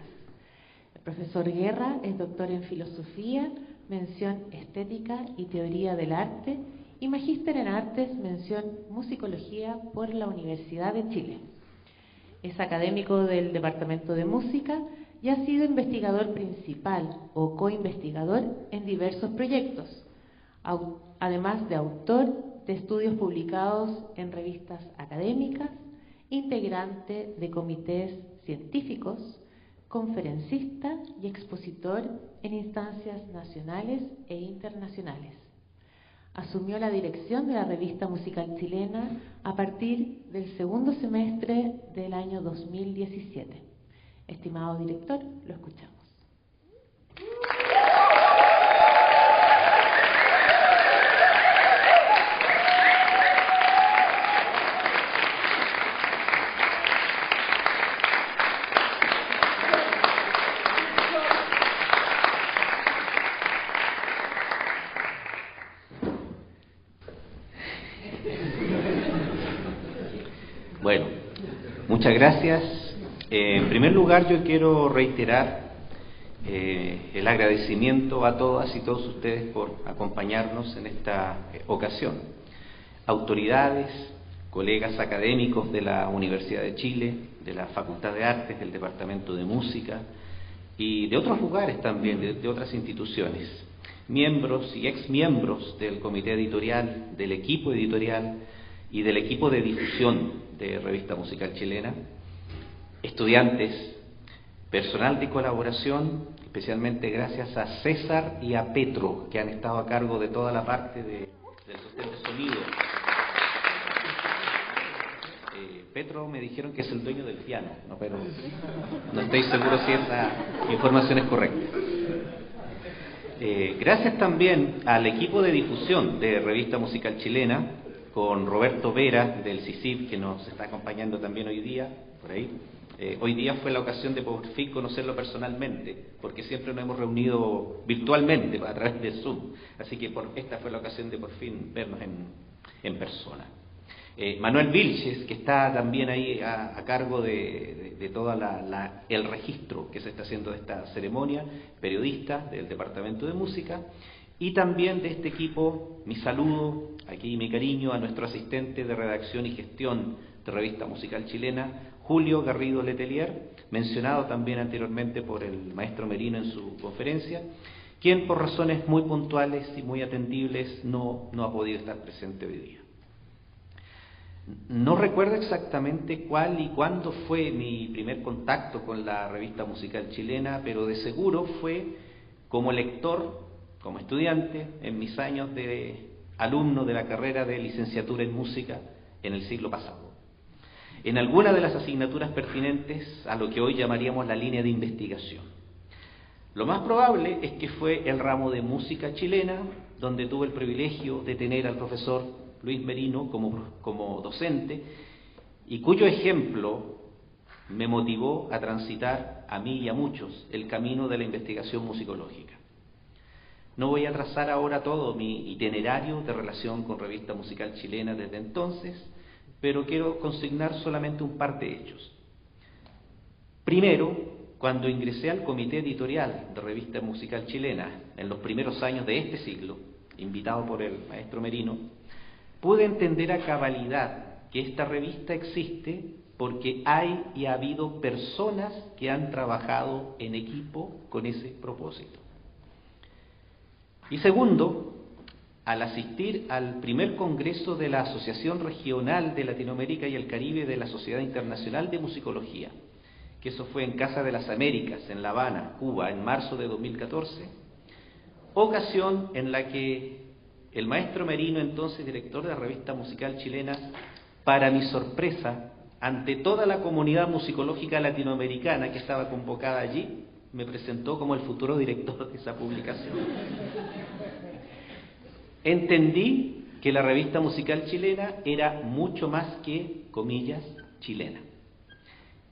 El profesor Guerra es doctor en Filosofía, mención Estética y Teoría del Arte, y magíster en Artes, mención Musicología por la Universidad de Chile. Es académico del Departamento de Música y ha sido investigador principal o coinvestigador en diversos proyectos, además de autor de estudios publicados en revistas académicas, integrante de comités científicos, conferencista y expositor en instancias nacionales e internacionales. Asumió la dirección de la revista musical chilena a partir del segundo semestre del año 2017. Estimado director, lo escuchamos. Bueno, muchas gracias. En primer lugar, yo quiero reiterar el agradecimiento a todas y todos ustedes por acompañarnos en esta ocasión. Autoridades, colegas académicos de la Universidad de Chile, de la Facultad de Artes, del Departamento de Música y de otros lugares también, de otras instituciones, miembros y exmiembros del comité editorial, del equipo editorial y del equipo de difusión de Revista Musical Chilena, estudiantes, personal de colaboración, especialmente gracias a César y a Petro, que han estado a cargo de toda la parte del sostén de sonido. Petro me dijeron que es el dueño del piano, ¿no? Pero no estoy seguro si esta información es correcta. Gracias también al equipo de difusión de Revista Musical Chilena, con Roberto Vera del CICIP, que nos está acompañando también hoy día, por ahí. Hoy día fue la ocasión de por fin conocerlo personalmente, porque siempre nos hemos reunido virtualmente a través de Zoom, así que esta fue la ocasión de por fin vernos en persona. Manuel Vilches, que está también ahí a cargo de todo el registro que se está haciendo de esta ceremonia, periodista del Departamento de Música, y también de este equipo, mi saludo, aquí mi cariño a nuestro asistente de redacción y gestión de Revista Musical Chilena, Julio Garrido Letelier, mencionado también anteriormente por el maestro Merino en su conferencia, quien por razones muy puntuales y muy atendibles no ha podido estar presente hoy día. No recuerdo exactamente cuál y cuándo fue mi primer contacto con la Revista Musical Chilena, pero de seguro fue como lector, como estudiante, en mis años de alumno de la carrera de licenciatura en música en el siglo pasado. En alguna de las asignaturas pertinentes a lo que hoy llamaríamos la línea de investigación. Lo más probable es que fue el ramo de música chilena, donde tuve el privilegio de tener al profesor Luis Merino como docente, y cuyo ejemplo me motivó a transitar a mí y a muchos el camino de la investigación musicológica. No voy a trazar ahora todo mi itinerario de relación con Revista Musical Chilena desde entonces, pero quiero consignar solamente un par de hechos. Primero, cuando ingresé al comité editorial de Revista Musical Chilena en los primeros años de este siglo, invitado por el maestro Merino, pude entender a cabalidad que esta revista existe porque hay y ha habido personas que han trabajado en equipo con ese propósito. Y segundo, al asistir al primer congreso de la Asociación Regional de Latinoamérica y el Caribe de la Sociedad Internacional de Musicología, que eso fue en Casa de las Américas, en La Habana, Cuba, en marzo de 2014, ocasión en la que el maestro Merino, entonces director de la Revista Musical Chilena, para mi sorpresa, ante toda la comunidad musicológica latinoamericana que estaba convocada allí, me presentó como el futuro director de esa publicación. Entendí que la Revista Musical Chilena era mucho más que, comillas, chilena.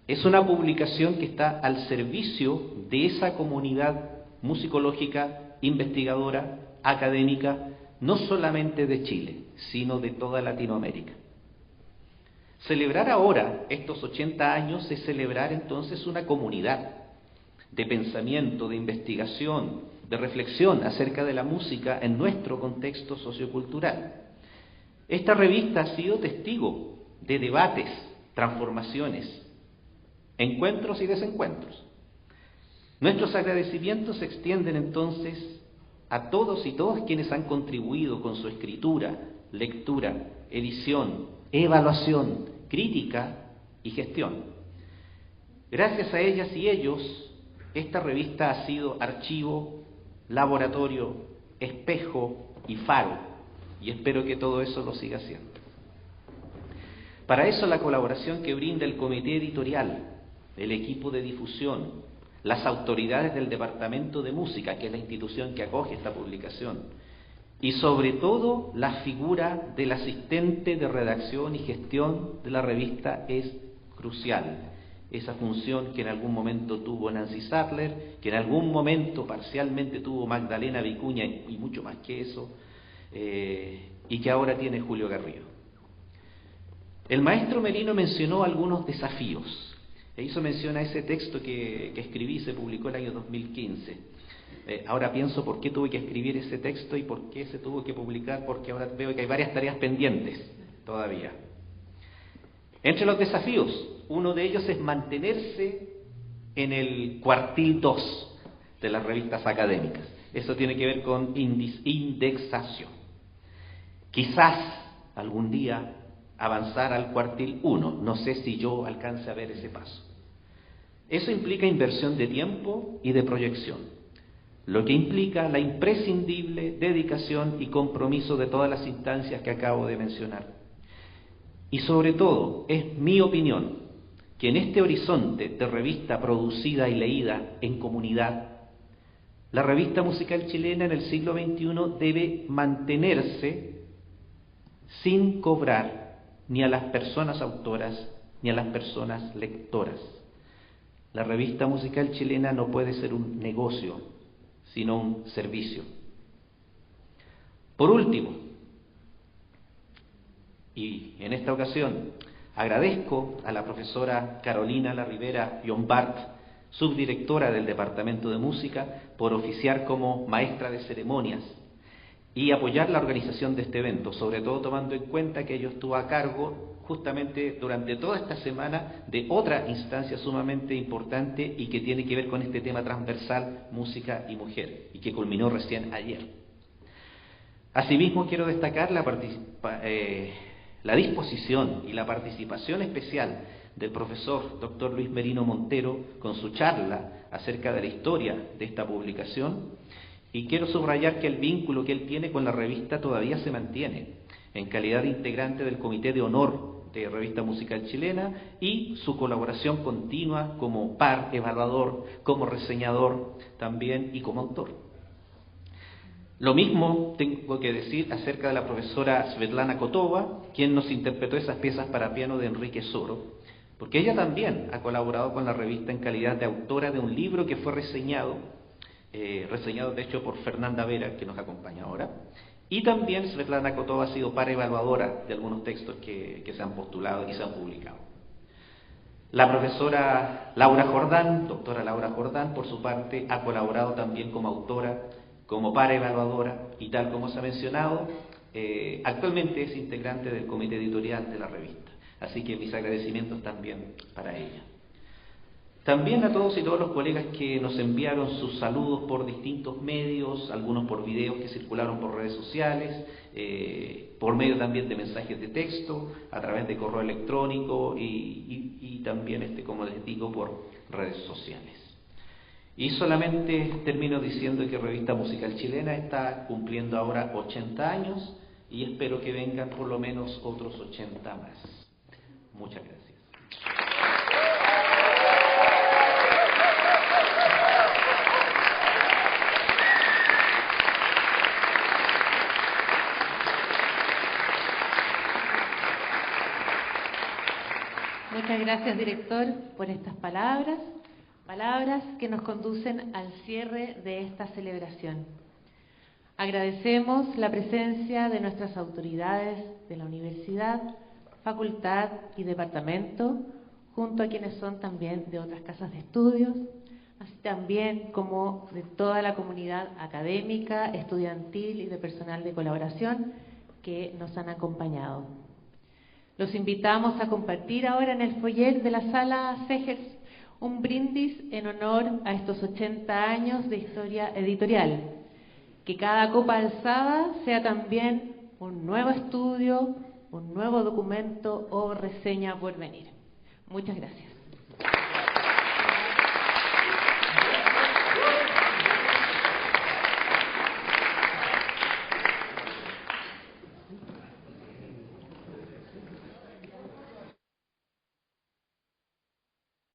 Es una publicación que está al servicio de esa comunidad musicológica, investigadora, académica, no solamente de Chile, sino de toda Latinoamérica. Celebrar ahora estos 80 años es celebrar entonces una comunidad de pensamiento, de investigación, de reflexión acerca de la música en nuestro contexto sociocultural. Esta revista ha sido testigo de debates, transformaciones, encuentros y desencuentros. Nuestros agradecimientos se extienden entonces a todos y todas quienes han contribuido con su escritura, lectura, edición, evaluación, crítica y gestión. Gracias a ellas y ellos, esta revista ha sido archivo, laboratorio, espejo y faro, y espero que todo eso lo siga siendo. Para eso la colaboración que brinda el comité editorial, el equipo de difusión, las autoridades del Departamento de Música, que es la institución que acoge esta publicación, y sobre todo la figura del asistente de redacción y gestión de la revista es crucial. Esa función que en algún momento tuvo Nancy Sattler, que en algún momento parcialmente tuvo Magdalena Vicuña y mucho más que eso, y que ahora tiene Julio Garrido. El maestro Merino mencionó algunos desafíos. E hizo mención a ese texto que escribí, se publicó el año 2015. Ahora pienso por qué tuve que escribir ese texto y por qué se tuvo que publicar, porque ahora veo que hay varias tareas pendientes todavía. Entre los desafíos, uno de ellos es mantenerse en el cuartil 2 de las revistas académicas. Eso tiene que ver con indexación. Quizás algún día avanzar al cuartil 1, no sé si yo alcance a ver ese paso. Eso implica inversión de tiempo y de proyección, lo que implica la imprescindible dedicación y compromiso de todas las instancias que acabo de mencionar. Y sobre todo, es mi opinión, que en este horizonte de revista producida y leída en comunidad, la revista musical chilena en el siglo XXI debe mantenerse sin cobrar ni a las personas autoras ni a las personas lectoras. La revista musical chilena no puede ser un negocio, sino un servicio. Por último, y en esta ocasión agradezco a la profesora Carolina Larribera Llombart, subdirectora del Departamento de Música, por oficiar como maestra de ceremonias y apoyar la organización de este evento, sobre todo tomando en cuenta que ella estuvo a cargo justamente durante toda esta semana de otra instancia sumamente importante y que tiene que ver con este tema transversal, música y mujer, y que culminó recién ayer. Asimismo, quiero destacar la disposición y la participación especial del profesor Dr. Luis Merino Montero con su charla acerca de la historia de esta publicación, y quiero subrayar que el vínculo que él tiene con la revista todavía se mantiene en calidad de integrante del Comité de Honor de Revista Musical Chilena y su colaboración continua como par evaluador, como reseñador también y como autor. Lo mismo tengo que decir acerca de la profesora Svetlana Kotova, quien nos interpretó esas piezas para piano de Enrique Soro, porque ella también ha colaborado con la revista en calidad de autora de un libro que fue reseñado de hecho por Fernanda Vera, que nos acompaña ahora, y también Svetlana Kotova ha sido par evaluadora de algunos textos que se han postulado y se han publicado. La profesora Laura Jordán, doctora Laura Jordán, por su parte, ha colaborado también como autora, como par evaluadora, y tal como se ha mencionado, actualmente es integrante del comité editorial de la revista. Así que mis agradecimientos también para ella. También a todos y todos los colegas que nos enviaron sus saludos por distintos medios, algunos por videos que circularon por redes sociales, por medio también de mensajes de texto, a través de correo electrónico y también, como les digo, por redes sociales. Y solamente termino diciendo que Revista Musical Chilena está cumpliendo ahora 80 años y espero que vengan por lo menos otros 80 más. Muchas gracias. Muchas gracias, director, por estas palabras que nos conducen al cierre de esta celebración. Agradecemos la presencia de nuestras autoridades de la universidad, facultad y departamento, junto a quienes son también de otras casas de estudios, así también como de toda la comunidad académica, estudiantil y de personal de colaboración que nos han acompañado. Los invitamos a compartir ahora en el foyer de la sala Segers un brindis en honor a estos 80 años de historia editorial. Que cada copa alzada sea también un nuevo estudio, un nuevo documento o reseña por venir. Muchas gracias.